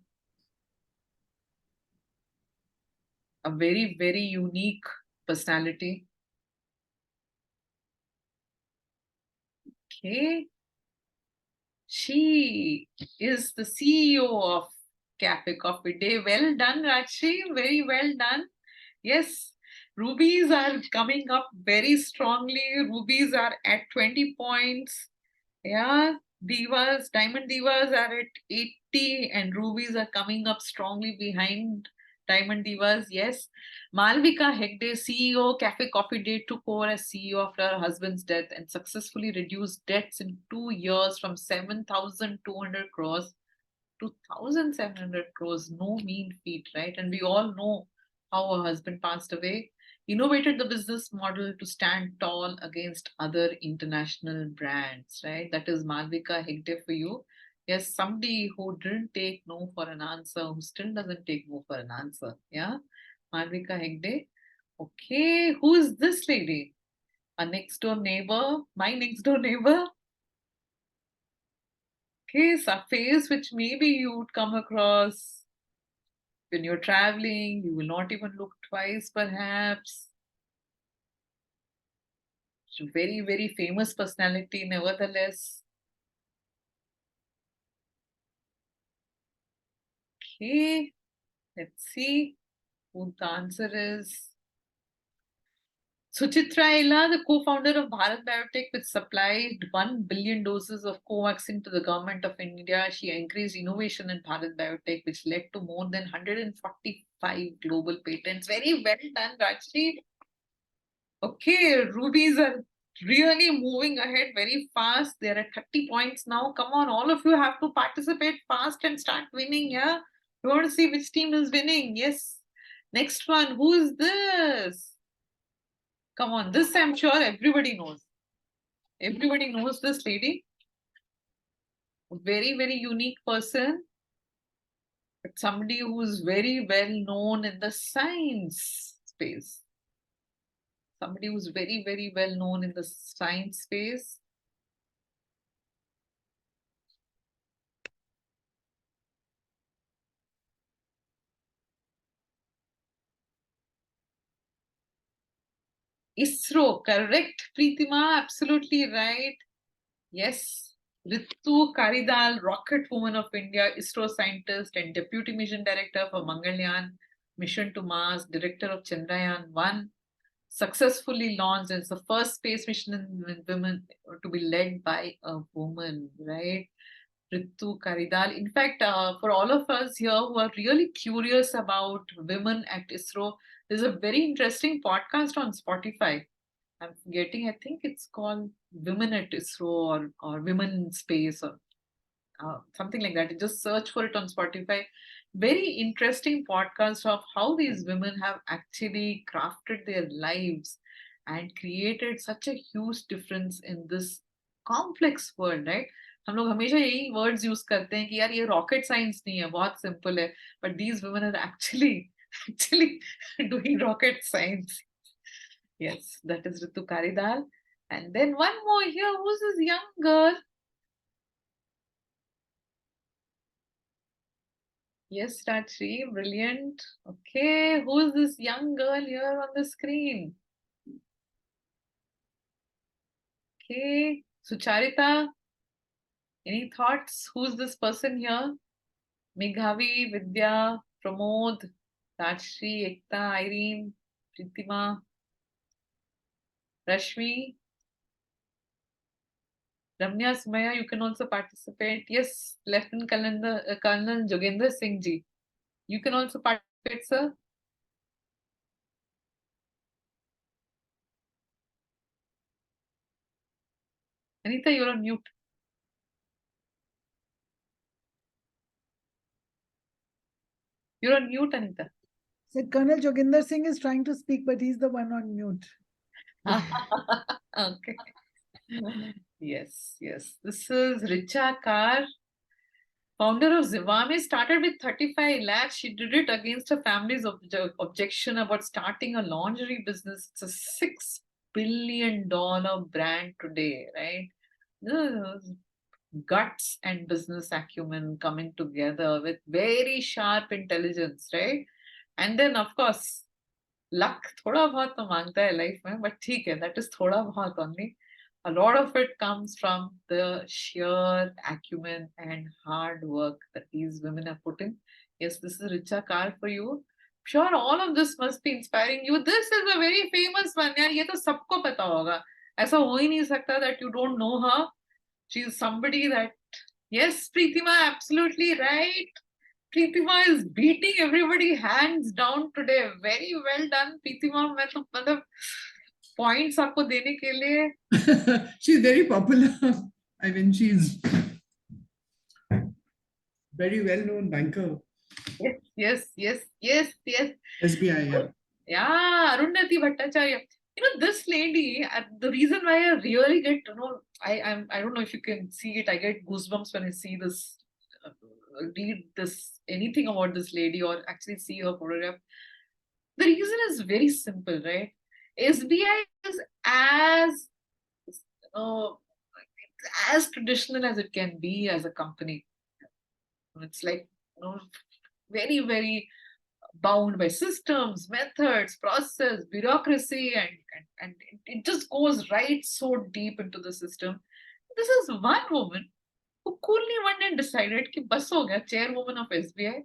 A very, very unique personality. Okay. She is the CEO of Cafe Coffee Day. Well done, Rajshri. Very well done. Yes, rubies are coming up very strongly. Rubies are at 20 points. Yeah, divas, diamond divas are at 80, and rubies are coming up strongly behind diamond divas. Yes, Malvika Hegde, CEO, Cafe Coffee Day, took over as CEO after her husband's death and successfully reduced debts in 2 years from 7,200 crores to 1,700 crores. No mean feat, right? And we all know how her husband passed away. Innovated the business model to stand tall against other international brands, right? That is Malvika Hegde for you. Yes, somebody who didn't take no for an answer, who still doesn't take no for an answer. Yeah, Malvika Hegde. Okay, who is this lady? A next door neighbor, my next door neighbor. Okay, a face which maybe you would come across when you're traveling. You will not even look twice, perhaps. Very, very famous personality, nevertheless. Okay, let's see who the answer is. Suchitra Ella, the co-founder of Bharat Biotech, which supplied 1 billion doses of Covaxin to the government of India. She increased innovation in Bharat Biotech, which led to more than 145 global patents. Very well done, Rajshri. Okay, rubies are really moving ahead very fast. They're at 30 points now. Come on, all of you have to participate fast and start winning. Yeah, we want to see which team is winning. Yes. Next one, who is this? Come on, this I'm sure everybody knows. Everybody knows this lady. A very, very unique person. But somebody who's very well known in the science space. Somebody who's very, very well known in the science space. ISRO, correct, Preetima, absolutely right. Yes, Ritu Karidal, rocket woman of India, ISRO scientist and deputy mission director for Mangalyaan mission to Mars, director of Chandrayaan-1, successfully launched. It's the first space mission in women to be led by a woman, right? Ritu Karidal. In fact, for all of us here who are really curious about women at ISRO, there's a very interesting podcast on Spotify. I'm forgetting, I think it's called Women at ISRO or Women in Space or something like that. You just search for it on Spotify. Very interesting podcast of how these women have actually crafted their lives and created such a huge difference in this complex world, right? हम लोग हमेशा यही words use करते हैं कि यार ये rocket science नहीं है, बहुत simple है, but these women are actually doing rocket science. Yes, that is Ritu Karidal. And then one more here. Who's this young girl? Yes, Rajshri, brilliant. Okay, who's this young girl here on the screen? Okay, Sucharita, any thoughts? Who's this person here? Meghavi, Vidya, Pramod, Rajshri, Ekta, Irene, Pritima, Rashmi, Ramya, Sumaya, you can also participate. Yes, Lieutenant Colonel Jogendra Singh ji. You can also participate, sir. Anita, you're on mute. You're on mute, Anita. Said Colonel Joginder Singh is trying to speak, but he's the one on mute. Okay. Yes, yes. This is Richa Kar, founder of Zivame, started with 35 lakhs. She did it against her family's objection about starting a lingerie business. It's a $6 billion brand today, right? The guts and business acumen coming together with very sharp intelligence, right? And then, of course, luck थोड़ा बहुत तो मांगता है life में, but ठीक है, that is थोड़ा बहुत only. A lot of it comes from the sheer acumen and hard work that these women have put in. Yes, this is Richa Kar for you. Sure, all of this must be inspiring you. This is a very famous one. यार ये तो सबको पता होगा. ऐसा हो ही नहीं सकता that you don't know her. She is somebody that, yes, Pritima, absolutely right. Pritima is beating everybody hands down today. Very well done, Pritima. मैं तो मतलब points आपको देने के लिए. She's very popular. I mean, she's very well-known banker. Yes. SBI, yeah. Yeah, Arundhati Bhattacharya. You know, this lady, the reason why I really get, I don't know if you can see it, I get goosebumps when I see this, read this, anything about this lady or actually see her photograph. The reason is very simple, right? SBI is as traditional as it can be as a company. It's like, very, very bound by systems, methods, process, bureaucracy, and it just goes right so deep into the system. This is one woman who coolly one day decided कि बस हो गया, chairwoman of SBI,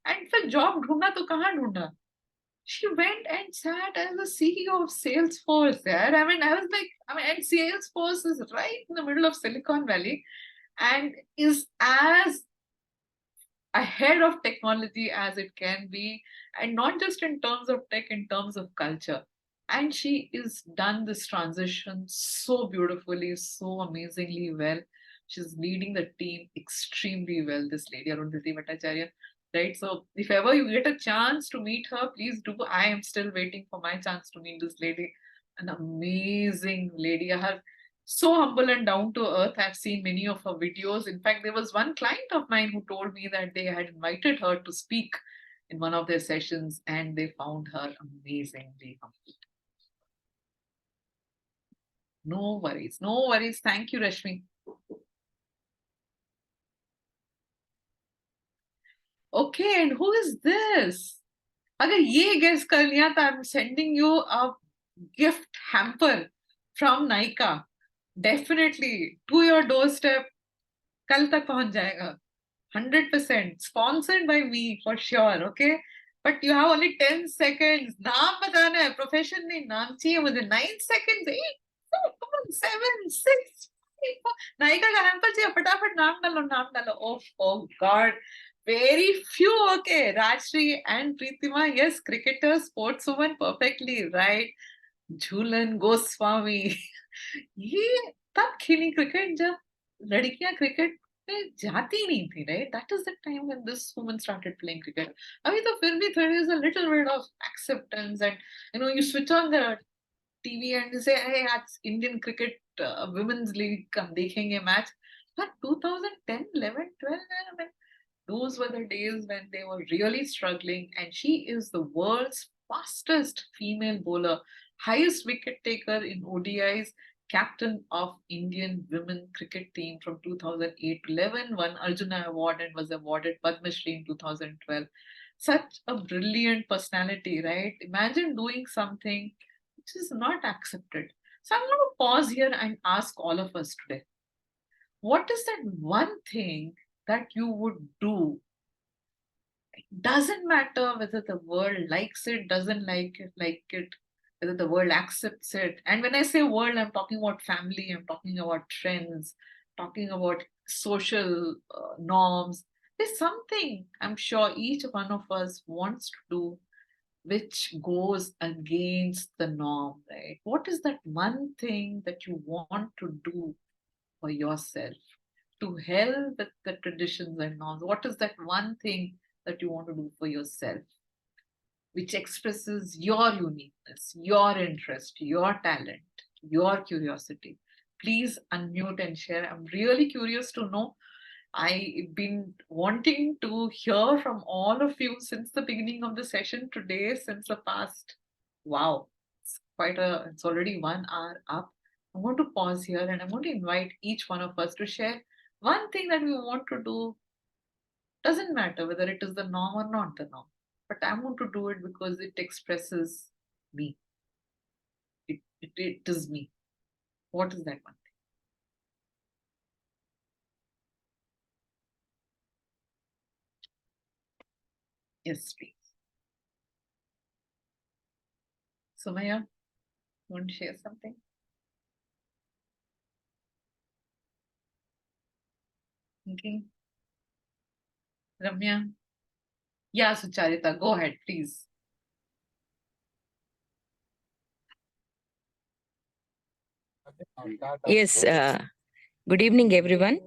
and फिर job ढूंढा तो कहाँ ढूंढा? She went and sat as the CEO of Salesforce there. I mean, and Salesforce is right in the middle of Silicon Valley and is as ahead of technology as it can be, and not just in terms of tech, in terms of culture. And she is done this transition so beautifully, so amazingly well. She's leading the team extremely well, this lady Arundhati Bhattacharya. Right, so if ever you get a chance to meet her, please do. I am still waiting for my chance to meet this lady. An amazing lady. I have so humble and down to earth. I've seen many of her videos. In fact, there was one client of mine who told me that they had invited her to speak in one of their sessions and they found her amazingly humble. No worries, no worries. Thank you, Rashmi. Okay, and who is this? अगर ये guess कर लिया तो I'm sending you a gift hamper from Nykaa. Definitely to your doorstep. कल तक पहुंच जाएगा. 100% sponsored by me for sure. Okay, but you have only 10 seconds. नाम बताना है, profession नहीं, नाम चाहिए मुझे. 9 seconds, 8, 7, 6, 5, 4. नायिका का hamper चाहिए, फटाफट नाम डालो. Oh God. Very few, okay. Rajshri and Pritima, yes, cricketer, sportswoman, perfectly right. Jhulan Goswami. ये तब खेली क्रिकेट जब लड़कियां क्रिकेट में जाती नहीं थी, right? That is the time when this woman started playing cricket. अभी तो फिर भी there is a little bit of acceptance and you switch on the TV and you say, hey, that's Indian cricket women's league, हम देखेंगे match. But 2010, 11, 12, I mean, those were the days when they were really struggling, and she is the world's fastest female bowler. highest wicket taker in ODIs, captain of Indian women cricket team from 2008 to 11, won Arjuna Award and was awarded Padma Shri in 2012. Such a brilliant personality, right? Imagine doing something which is not accepted. So I'm going to pause here and ask all of us today, what is that one thing that you would do? It doesn't matter whether the world likes it, doesn't like it, whether the world accepts it. And when I say world, I'm talking about family, I'm talking about trends, talking about social norms. There's something I'm sure each one of us wants to do which goes against the norm, right? What is that one thing that you want to do for yourself to hell with the traditions and norms? What is that one thing that you want to do for yourself which expresses your uniqueness, your interest, your talent, your curiosity? Please unmute and share. I'm really curious to know. I've been wanting to hear from all of you since the beginning of the session today, since the past, wow, it's already 1 hour up. I'm going to pause here and I'm going to invite each one of us to share one thing that we want to do. Doesn't matter whether it is the norm or not the norm, but I want to do it because it expresses me. It is me. What is that one thing? Yes, please. Sumaya, you want to share something? Thinking? Ramya? Yeah, Sucharita, go ahead, please. Yes, good evening, everyone.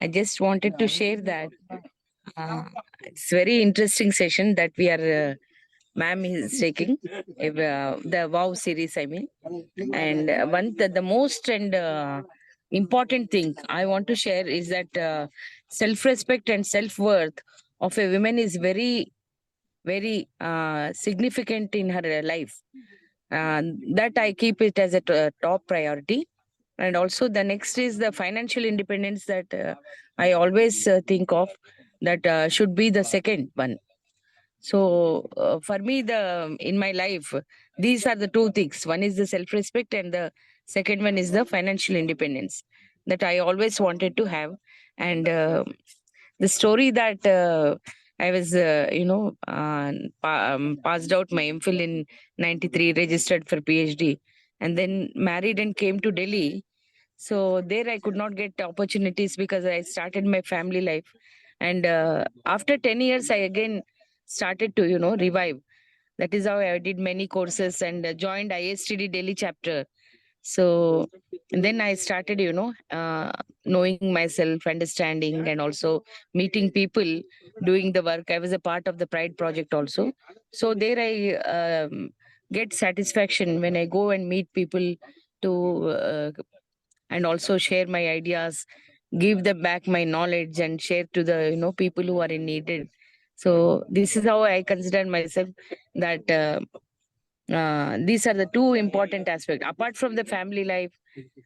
I just wanted to share that it's very interesting session that we are, ma'am is taking, the WOW series, I mean. And the most and important thing I want to share is that self-respect and self-worth of a woman is very, very significant in her life. That I keep it as a top priority. And also the next is the financial independence that I always think of, that should be the second one. So for me, in my life, these are the two things. One is the self-respect and the second one is the financial independence that I always wanted to have. And the story that I was, passed out my MPhil in 93, registered for PhD, and then married and came to Delhi. So there I could not get opportunities because I started my family life. And after 10 years, I again started to, revive. That is how I did many courses and joined ISTD Delhi chapter. So and then I started, knowing myself, understanding, and also meeting people, doing the work. I was a part of the Pride project also. So there I get satisfaction when I go and meet people to and also share my ideas, give them back my knowledge and share to the people who are in needed. So this is how I consider myself, that these are the two important aspects apart from the family life,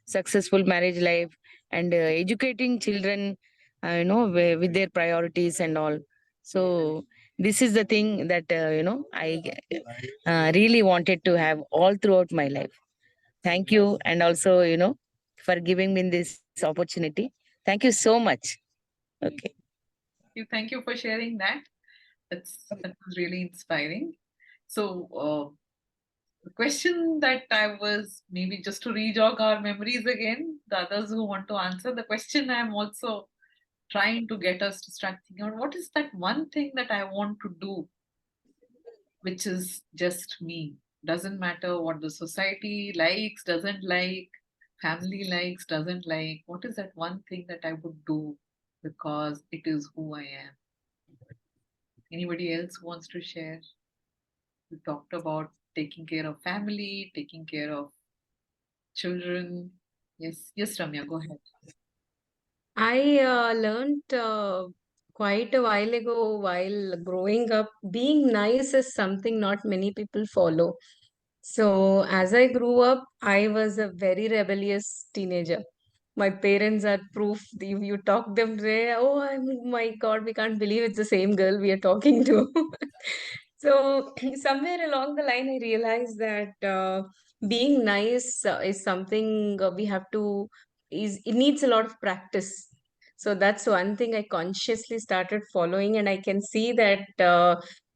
successful marriage life, and educating children, with their priorities and all. So this is the thing that I really wanted to have all throughout my life. Thank you, and also for giving me this opportunity. Thank you so much. Okay. Thank you for sharing that. That was really inspiring. So the question that I was, maybe just to re-jog our memories again, the others who want to answer the question, I'm also trying to get us to start thinking about what is that one thing that I want to do, which is just me. Doesn't matter what the society likes, doesn't like, family likes, doesn't like. What is that one thing that I would do because it is who I am? Anybody else who wants to share? We talked about taking care of family, taking care of children. Yes, yes, Ramya, go ahead. I learned quite a while ago, while growing up, being nice is something not many people follow. So as I grew up, I was a very rebellious teenager. My parents are proof. You talk them, say, oh my God, we can't believe it's the same girl we are talking to. So somewhere along the line, I realized that being nice is something we have to, it needs a lot of practice. So that's one thing I consciously started following, and I can see that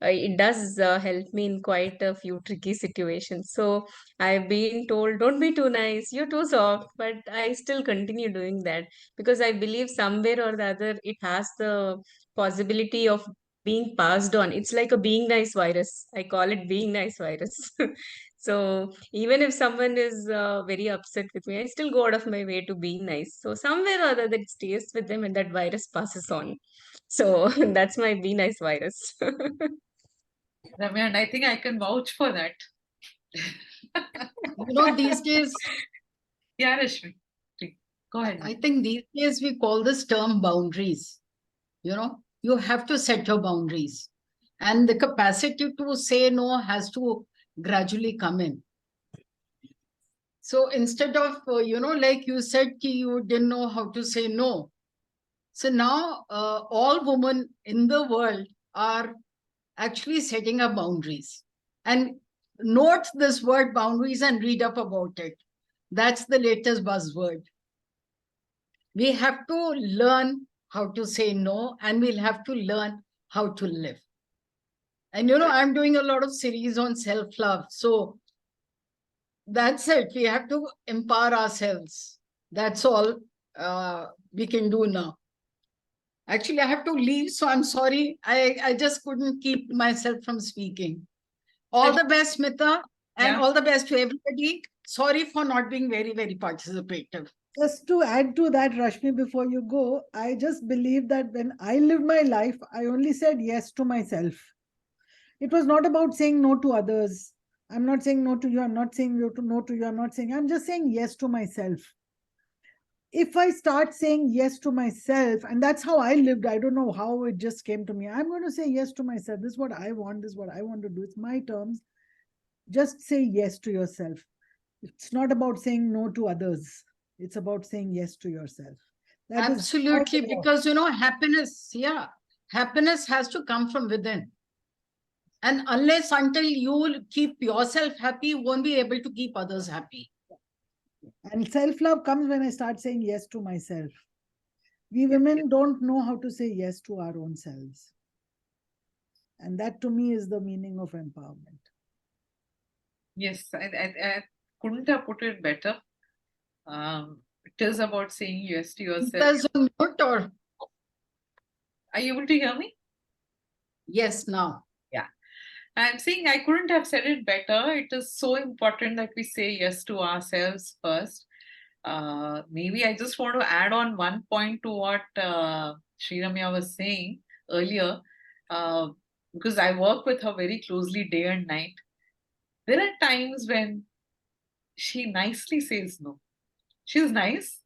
it does help me in quite a few tricky situations. So I've been told, don't be too nice, you're too soft, but I still continue doing that because I believe somewhere or the other it has the possibility of being passed on. It's like a being nice virus. I call it being nice virus. So even if someone is very upset with me, I still go out of my way to be nice. So somewhere or other it stays with them and that virus passes on. So that's my be nice virus. Ramya, and I think I can vouch for that. You know, these days, Yeah, Rashmi, please, go ahead. I think these days we call this term boundaries. You know, you have to set your boundaries. And the capacity to say no has to gradually come in. So instead of, like you said, you didn't know how to say no. So now all women in the world are actually setting up boundaries. And note this word boundaries and read up about it. That's the latest buzzword. We have to learn how to say no, and we'll have to learn how to live. And, I'm doing a lot of series on self-love. So that's it. We have to empower ourselves. That's all we can do now. Actually, I have to leave, so I'm sorry. I just couldn't keep myself from speaking. All the best, Smita, and all the best to everybody. Sorry for not being very, very participative. Just to add to that, Rashmi, before you go, I just believe that when I lived my life, I only said yes to myself. It was not about saying no to others. I'm not saying no to you. I'm not saying no to you. I'm just saying yes to myself. If I start saying yes to myself, and that's how I lived, I don't know how it just came to me. I'm going to say yes to myself. This is what I want. This is what I want to do. It's my terms. Just say yes to yourself. It's not about saying no to others. It's about saying yes to yourself. That Absolutely, because happiness has to come from within. And unless until you keep yourself happy, you won't be able to keep others happy. And self-love comes when I start saying yes to myself. We women don't know how to say yes to our own selves. And that to me is the meaning of empowerment. Yes, I couldn't have put it better. It is about saying yes to yourself. Are you able to hear me? Yes, now. Yeah. I'm saying I couldn't have said it better. It is so important that we say yes to ourselves first. Maybe I just want to add on one point to what Sri Ramya was saying earlier, because I work with her very closely day and night. There are times when she nicely says no. She's nice,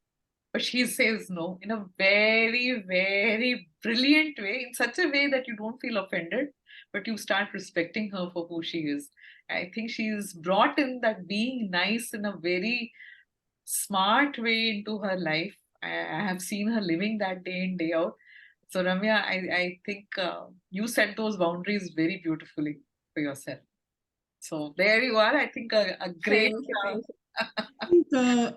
but she says no in a very, very brilliant way, in such a way that you don't feel offended, but you start respecting her for who she is. I think she's brought in that being nice in a very smart way into her life. I have seen her living that day in, day out. So Ramya, I think you set those boundaries very beautifully for yourself. So there you are. I think a great.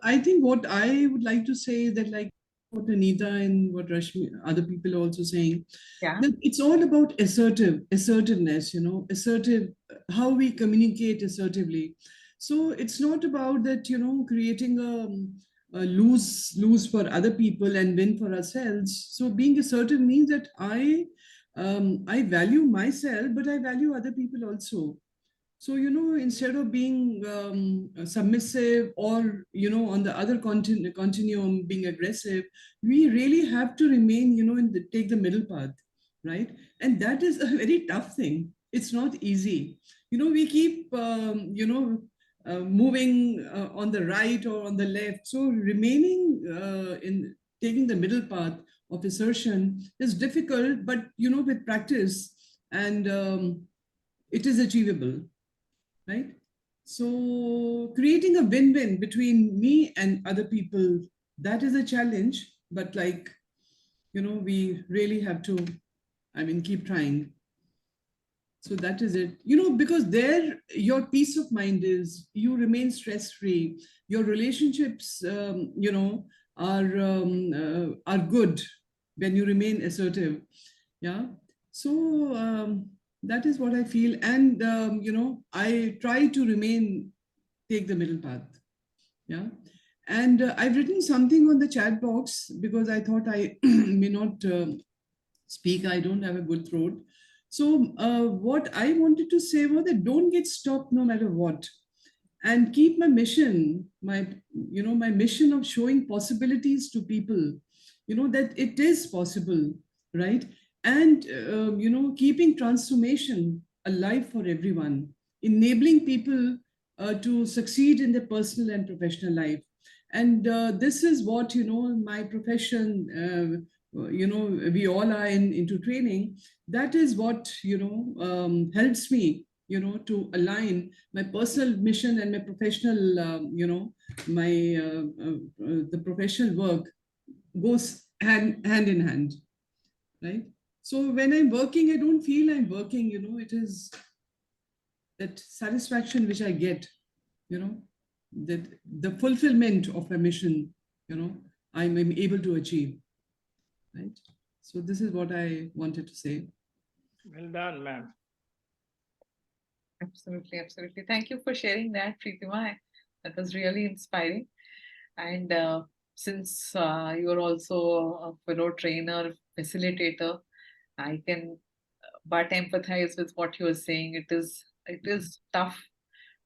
I think what I would like to say is that, like what Anita and what Rashmi, other people are also saying, that it's all about assertiveness, assertive, how we communicate assertively. So it's not about that, creating a lose for other people and win for ourselves. So being assertive means that I value myself, but I value other people also. So, instead of being submissive or, on the other continuum, being aggressive, we really have to remain, take the middle path, right? And that is a very tough thing. It's not easy. We keep, moving on the right or on the left. So remaining in taking the middle path of assertion is difficult, but, with practice and it is achievable. Right? So creating a win-win between me and other people, that is a challenge. But like, we really have to, keep trying. So that is it. Because there, your peace of mind is, you remain stress-free. Your relationships, are good when you remain assertive. Yeah. So that is what I feel. And, I try to take the middle path. Yeah. And I've written something on the chat box because I thought I may not speak. I don't have a good throat. So what I wanted to say was that don't get stopped no matter what, and keep my mission, my mission of showing possibilities to people, that it is possible, right? And keeping transformation alive for everyone, enabling people to succeed in their personal and professional life. And this is what my profession, we all are into training. That is what helps me to align my personal mission and my professional the professional work goes hand in hand, right? So when I'm working, I don't feel I'm working, it is that satisfaction which I get, that the fulfillment of my mission, I'm able to achieve, right? So this is what I wanted to say. Well done, ma'am. Absolutely, absolutely. Thank you for sharing that, Preetima. That was really inspiring. And since you're also a fellow trainer, facilitator, I can but empathize with what you were saying. It is tough,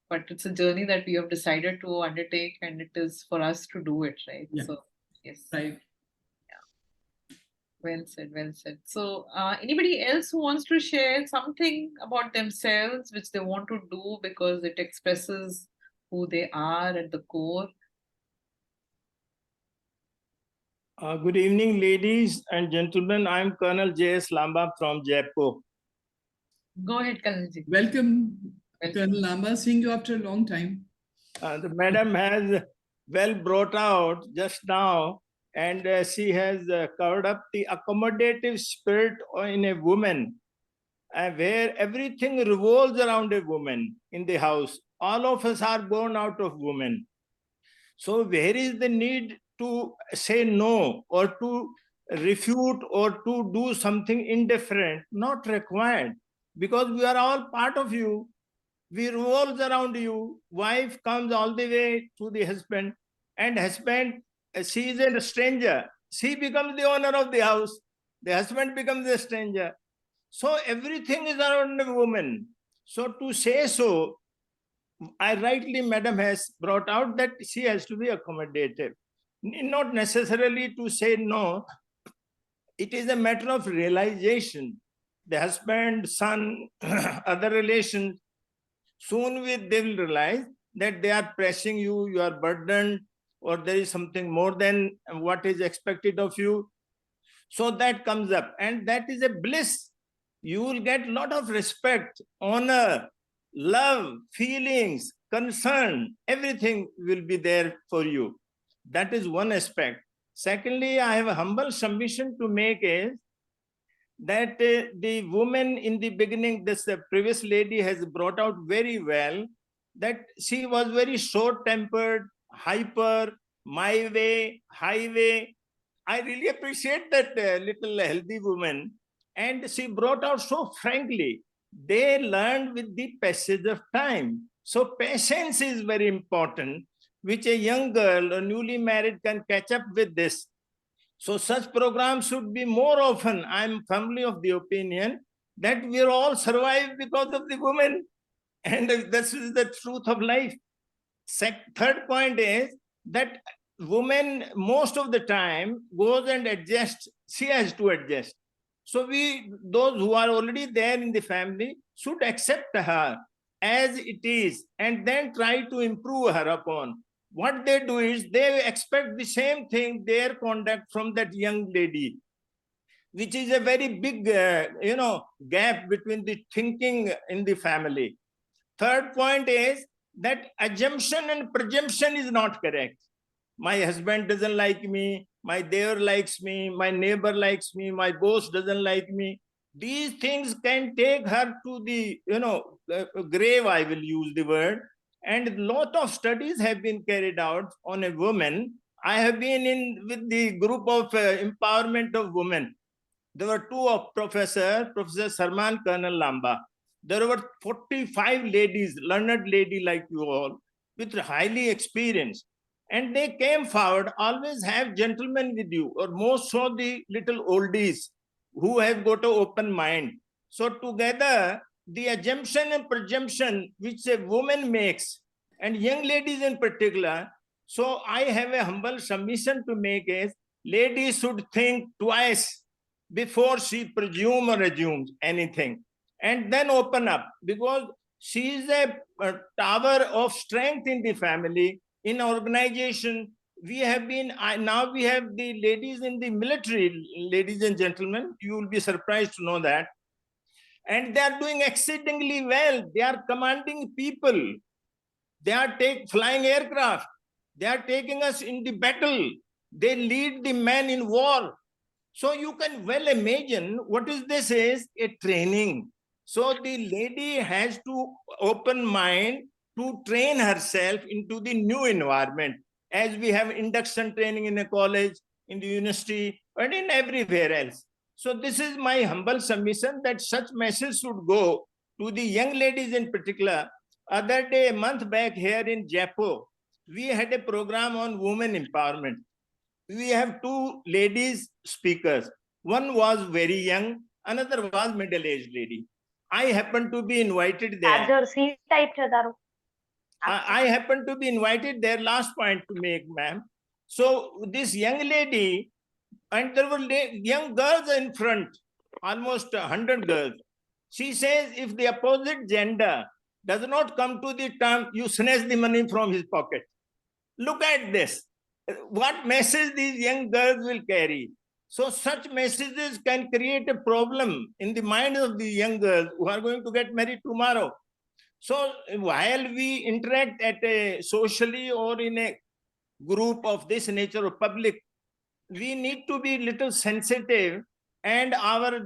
but it's a journey that we have decided to undertake, and it is for us to do it, right? Yeah. So yes. Right. Well said, well said. So anybody else who wants to share something about themselves which they want to do because it expresses who they are at the core? Good evening, ladies and gentlemen. I'm Colonel J.S. Lamba from Jaipur. Go ahead, Colonelji. Welcome, Colonel Lamba. Seeing you after a long time. The madam has well brought out just now, and she has covered up the accommodative spirit in a woman, where everything revolves around a woman in the house. All of us are born out of women. So where is the need to say no or to refute or to do something indifferent? Not required, because we are all part of you. We revolve around you. Wife comes all the way to the husband, and husband sees a stranger. She becomes the owner of the house. The husband becomes the stranger. So everything is around the woman. So to say so, I rightly, madam has brought out that she has to be accommodative. Not necessarily to say no. It is a matter of realization. The husband, son, other relations, soon they will realize that they are pressing you, you are burdened, or there is something more than what is expected of you. So that comes up, and that is a bliss. You will get a lot of respect, honor, love, feelings, concern, everything will be there for you. That is one aspect. Secondly, I have a humble submission to make is that the woman in the beginning, this previous lady has brought out very well, that she was very short-tempered, hyper, my way, highway. I really appreciate that little healthy woman. And she brought out so frankly, they learned with the passage of time. So patience is very important, which a young girl or newly married can catch up with this. So such programs should be more often. I'm firmly of the opinion that we all survive because of the women. And this is the truth of life. Third point is that woman most of the time goes and adjusts. She has to adjust. So those who are already there in the family should accept her as it is and then try to improve her upon. What they do is they expect the same thing, their conduct from that young lady, which is a very big, gap between the thinking in the family. Third point is that assumption and presumption is not correct. My husband doesn't like me, my dear likes me, my neighbor likes me, my boss doesn't like me. These things can take her to the, grave, I will use the word. And a lot of studies have been carried out on a woman. I have been in with the group of empowerment of women. There were two of Professor Sarman, Colonel Lamba. There were 45 ladies, learned lady like you all, with highly experienced. And they came forward, always have gentlemen with you, or most so the little oldies who have got an open mind. So together, the assumption and presumption which a woman makes, and young ladies in particular, so I have a humble submission to make is, ladies should think twice before she presume or assumes anything, and then open up, because she is a tower of strength in the family, in organization. We have been, now we have the ladies in the military, ladies and gentlemen, you will be surprised to know that. And they are doing exceedingly well. They are commanding people. They are flying aircraft. They are taking us in the battle. They lead the men in war. So you can well imagine what is this is a training. So the lady has to open mind to train herself into the new environment, as we have induction training in a college, in the university, and in everywhere else. So this is my humble submission that such message should go to the young ladies in particular. Other day, a month back here in Jaipur, we had a program on women empowerment. We have two ladies speakers. One was very young, another was middle-aged lady. I happened to be invited there. I happened to be invited there. Last point to make, ma'am. So this young lady, and there were young girls in front, almost 100 girls. She says, if the opposite gender does not come to the term, you snatch the money from his pocket. Look at this. What message these young girls will carry. So such messages can create a problem in the minds of the young girls who are going to get married tomorrow. So while we interact at a socially or in a group of this nature or public, we need to be little sensitive, and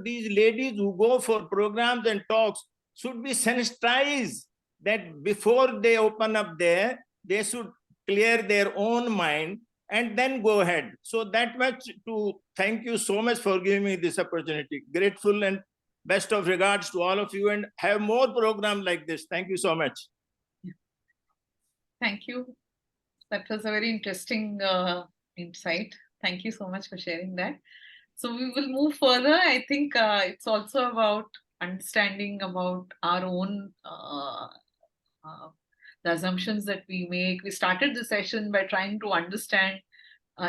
these ladies who go for programs and talks should be sensitized that before they open up there, they should clear their own mind and then go ahead. So that much to thank you so much for giving me this opportunity. Grateful and best of regards to all of you, and have more programs like this. Thank you so much. Thank you. That was a very interesting insight. Thank you so much for sharing that. So we will move further. I think it's also about understanding about our own the assumptions that we make. We started the session by trying to understand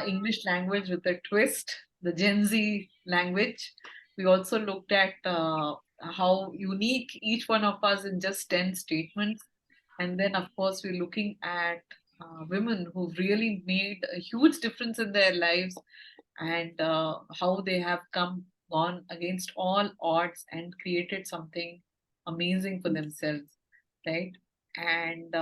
English language with a twist, the Gen Z language. We also looked at how unique each one of us in just 10 statements. And then, of course, we're looking at women who've really made a huge difference in their lives, and how they have gone against all odds and created something amazing for themselves, right? And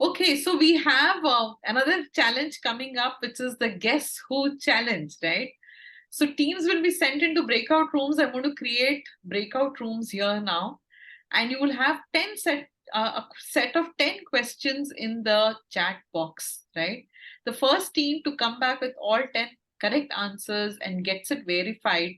okay, so we have another challenge coming up, which is the Guess Who challenge, right? So teams will be sent into breakout rooms. I'm going to create breakout rooms here now, and you will have a set of 10 questions in the chat box, right? The first team to come back with all 10 correct answers and gets it verified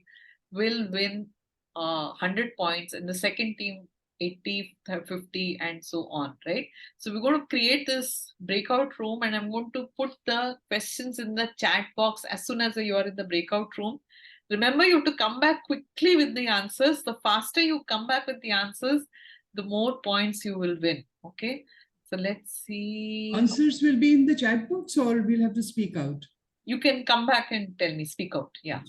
will win 100 points, and the second team 80, 50, and so on, right? So we're going to create this breakout room, and I'm going to put the questions in the chat box as soon as you're in the breakout room. Remember, you have to come back quickly with the answers. The faster you come back with the answers, the more points you will win, okay? So let's see. Answers will be in the chat box, or we'll have to speak out? You can come back and tell me, speak out, yeah.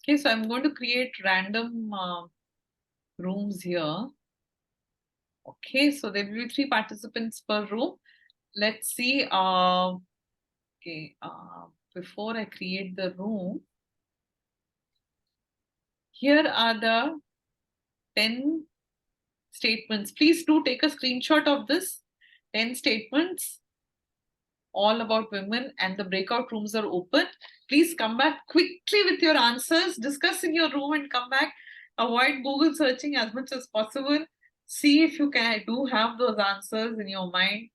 Okay, so I'm going to create random rooms here. Okay, so there will be 3 participants per room. Let's see. Okay, before I create the room, here are the 10 statements. Please do take a screenshot of this. 10 statements all about women, and the breakout rooms are open. Please come back quickly with your answers. Discuss in your room and come back. Avoid Google searching as much as possible. See if you do have those answers in your mind.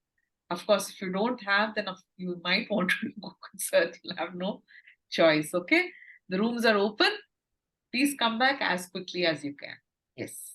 Of course, if you don't have, then you might want to Google search. You'll have no choice. Okay. The rooms are open. Please come back as quickly as you can. Yes.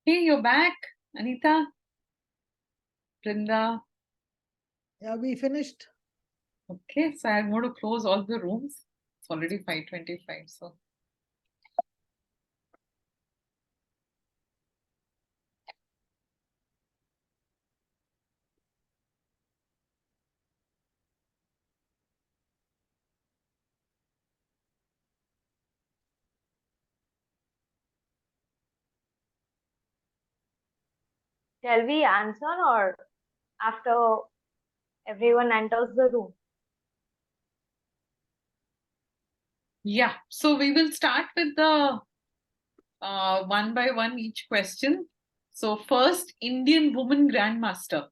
Okay, you're back, Anita, Brinda. Yeah, we finished. Okay, so I'm going to close all the rooms. It's already 5:25, so. Shall we answer or after everyone enters the room? Yeah, so we will start with the one by one each question. So first, Indian woman grandmaster.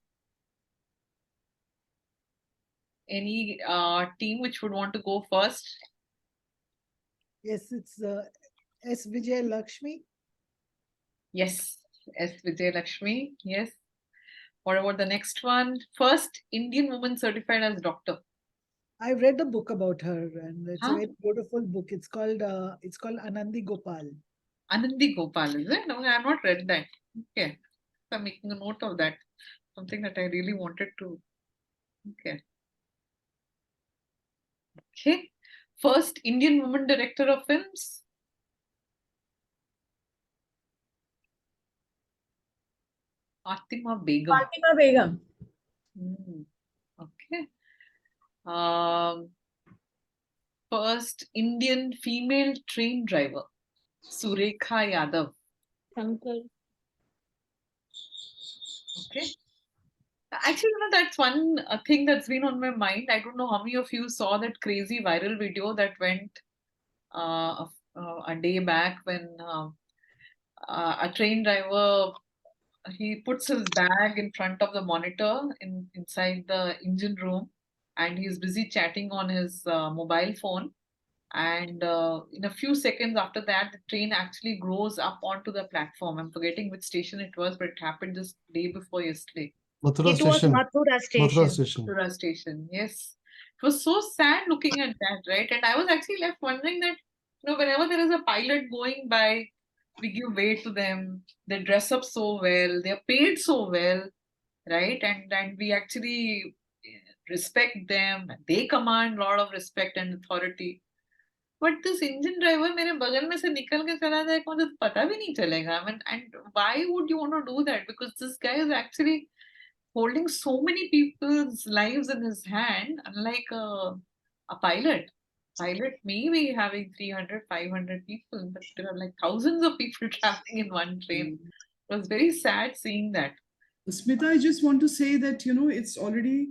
Any team which would want to go first? Yes, it's S. Vijay Lakshmi. Yes, S. Vijay Lakshmi. Yes. What about the next one? First Indian woman certified as doctor. I read a book about her, and it's a Huh? very beautiful book. It's called Anandi Gopal. Anandi Gopal, is it? No, I have not read that. Okay. So I'm making a note of that. Something that I really wanted to. Okay. Okay. First Indian woman director of films. Fatima Begum. Fatima Begum. Okay. First Indian female train driver. Surekha Yadav. Shankar. Okay. Actually, that's one thing that's been on my mind. I don't know how many of you saw that crazy viral video that went a day back when a train driver, he puts his bag in front of the monitor inside the engine room, and he's busy chatting on his mobile phone. And in a few seconds after that, the train actually grows up onto the platform. I'm forgetting which station it was, but it happened just day before yesterday. Mathura It was station. Mathura Mathura station. station. Mathura station, yes. It was so sad looking at that, right? And I was actually left wondering that, whenever there is a pilot going by, we give way to them. They dress up so well. They're paid so well, right? And we actually respect them. They command a lot of respect and authority. But this engine driver मेरे बगल में से निकल के चला जाए मुझे तो पता भी नहीं चलेगा. I mean, and why would you want to do that? Because this guy is actually holding so many people's lives in his hand, unlike a pilot. Pilot may be having 300, 500 people, but there are like thousands of people traveling in one train. It was very sad seeing that. Smita, I just want to say that, it's already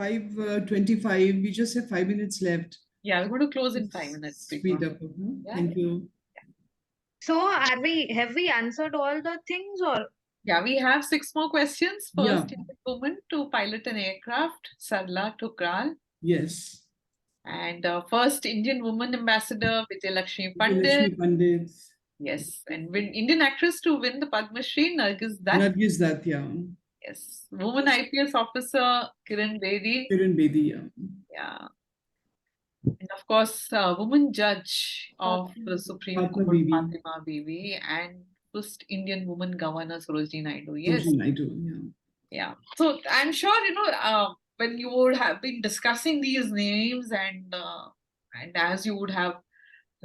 5:25. We just have 5 minutes left. Yeah, we're going to close in 5 minutes. Speed up. Yeah. Thank you. So have we answered all the things or? Yeah, we have 6 more questions. First, Yeah. Indian woman to pilot an aircraft, Sarla Thukral. Yes. And first Indian woman ambassador, Vijay Lakshmi Pandit. Lakshmi Pandit. Yes, and Indian actress to win the Padma Shri, Nargis Dutt. Nargis Dutt, yeah. Yes, woman IPS officer, Kiran Bedi. Kiran Bedi, yeah. Yeah. And of course, woman judge of the Supreme Fatima Court, Bibi. Fatima Bibi, and first Indian woman governor, Sarojini Naidu. Yes. Sarojini Naidu, yeah. Yeah. So I'm sure, when you would have been discussing these names and as you would have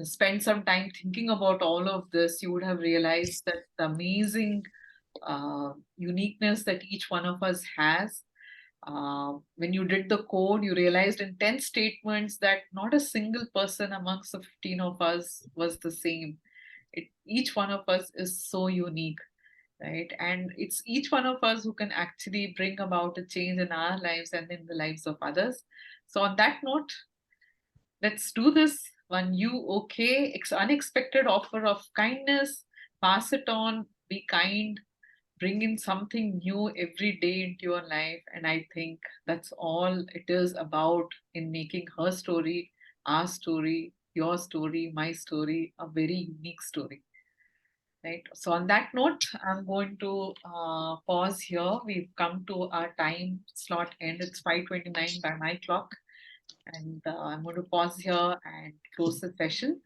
spent some time thinking about all of this, you would have realized that the amazing uniqueness that each one of us has. When you did the code, you realized in 10 statements that not a single person amongst the 15 of us was the same. Each one of us is so unique, right? And it's each one of us who can actually bring about a change in our lives and in the lives of others. So on that note, let's do this. One unexpected offer of kindness, pass it on, be kind, bring in something new every day into your life. And I think that's all it is about in making her story, our story, your story, my story, a very unique story. Right. So on that note, I'm going to pause here. We've come to our time slot end. It's 5:29 by my clock. And I'm going to pause here and close the session.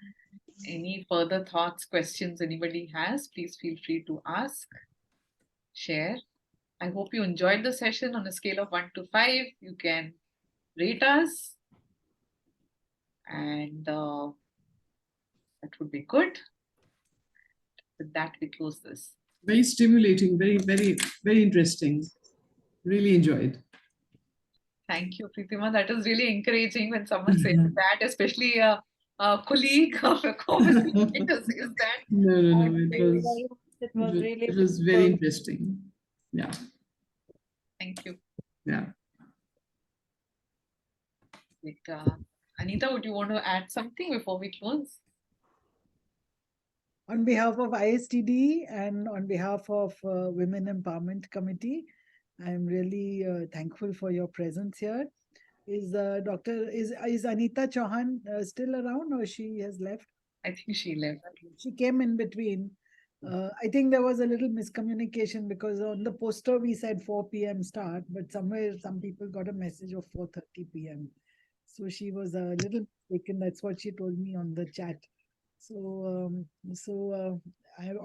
Any further thoughts, questions anybody has, please feel free to ask. share. I hope you enjoyed the session. On a scale of 1 to 5, you can rate us. And that would be good. With that, we close this. Very stimulating, very interesting. Really enjoyed. Thank you, Pritima. That is really encouraging when someone says that, especially a colleague of a commentator says that. No, It was really it was very beautiful. interesting. Yeah. Thank you. Yeah. Anita, would you want to add something before we close? On behalf of ISTD and on behalf of Women Empowerment Committee, I'm really thankful for your presence here. Is Anita Chauhan still around, or she has left? I think she left. She came in between. I think there was a little miscommunication because on the poster we said 4 p.m. start, but somewhere some people got a message of 4:30 p.m. So she was a little mistaken. That's what she told me on the chat. So,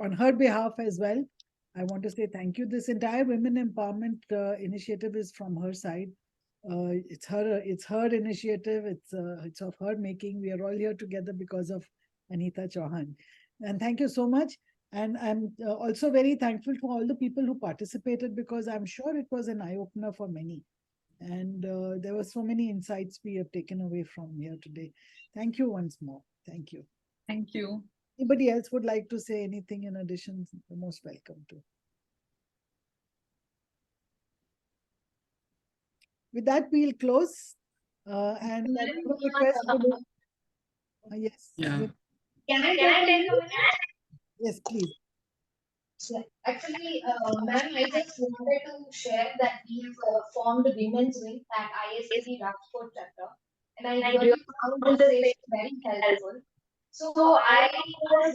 on her behalf as well, I want to say thank you. This entire women empowerment initiative is from her side. It's her initiative. It's of her making. We are all here together because of Anita Chauhan. And thank you so much. And I'm also very thankful for all the people who participated, because I'm sure it was an eye-opener for many. And there were so many insights we have taken away from here today. Thank you once more. Thank you. Thank you. Anybody else would like to say anything in addition? You're most welcome to. With that, we'll close. And I will request yes. Yeah. Can I take a minute? Yes, please. Yeah. Actually, ma'am, I just wanted to share that we have formed a women's wing at ISTD Rajkot chapter, and I really found this session very helpful. So I was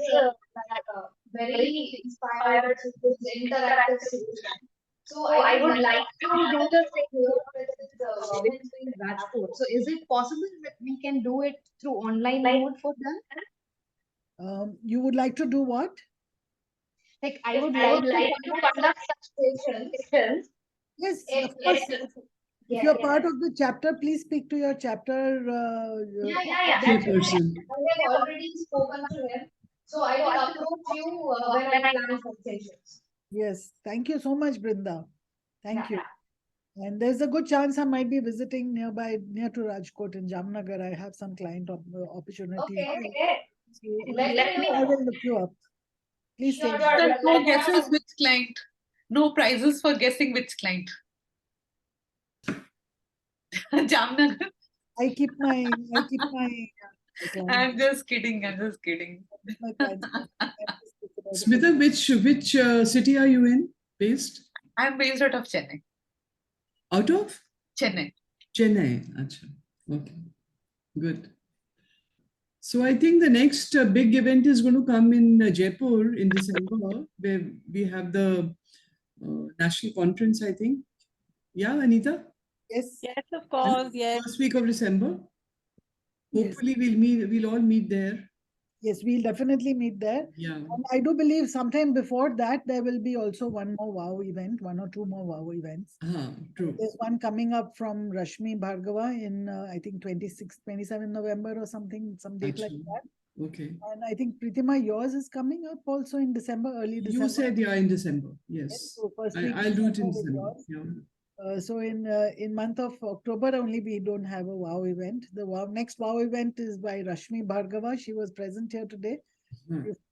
very inspired to this interactive solution. So I would like to do the same here with the women's wing Rajkot. So is it possible that we can do it through online mode for them? You would like to do what? Like I would like to conduct such sessions. Yes, of course. If you're part of the chapter, please speak to your chapter. Yeah. Chairperson. I have already spoken to him, so I will approach you when I plan such sessions. Yes, thank you so much, Brinda. Thank you. And there's a good chance I might be visiting near to Rajkot in Jamnagar. I have some client opportunity. Okay. So Let me I know. will look you up. Please say. Sir, no guesses which client. No prizes for guessing which client. Jamnagar. I keep my I'm just kidding. my clients. Smita, which city are you in? Based? I'm based out of Chennai. Out of? Chennai. Chennai. Achha. Okay. Good. So I think the next big event is going to come in Jaipur in December, where we have the national conference, I think. Yeah, Anita? Yes. Yes, of course. Yes. First week of December. Yes. Hopefully we'll all meet there. Yes, we'll definitely meet there. Yeah. And I do believe sometime before that, there will be also one more WOW event, 1 or 2 more WOW events. True. There's one coming up from Rashmi Bhargava in, I think, 27 November or something, some date like that. Okay. And I think, Pritima, yours is coming up also in December, early December. You said, yeah, in December. Yes. Yes, so first week I'll do it in with December. yours. Yeah. So in month of October only, we don't have a WOW event. The next WOW event is by Rashmi Bhargava. She was present here today.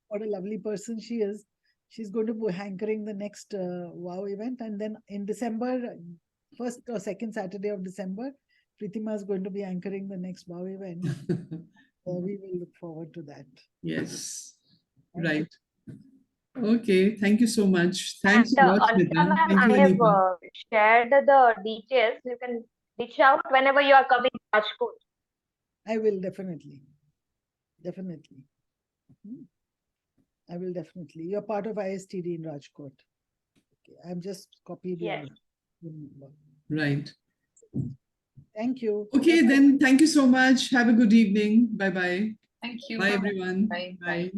What a lovely person she is. She's going to be hankering the next WOW event. And then in December, first or second Saturday of December, Pritima is going to be anchoring the next WOW event. We will look forward to that. Yes. Right. Okay. Thank you so much. Thanks a lot, Smita. Ma'am, Thank you, I have Anita. shared the details. You can reach out whenever you are coming to Rajkot. I will definitely. I will definitely. You're part of ISTD in Rajkot. Okay, I'm just copied Yes. your. Right. Thank you. Okay, then thank you so much. Have a good evening. Bye-bye. Thank you. Bye, everyone. Bye. Bye.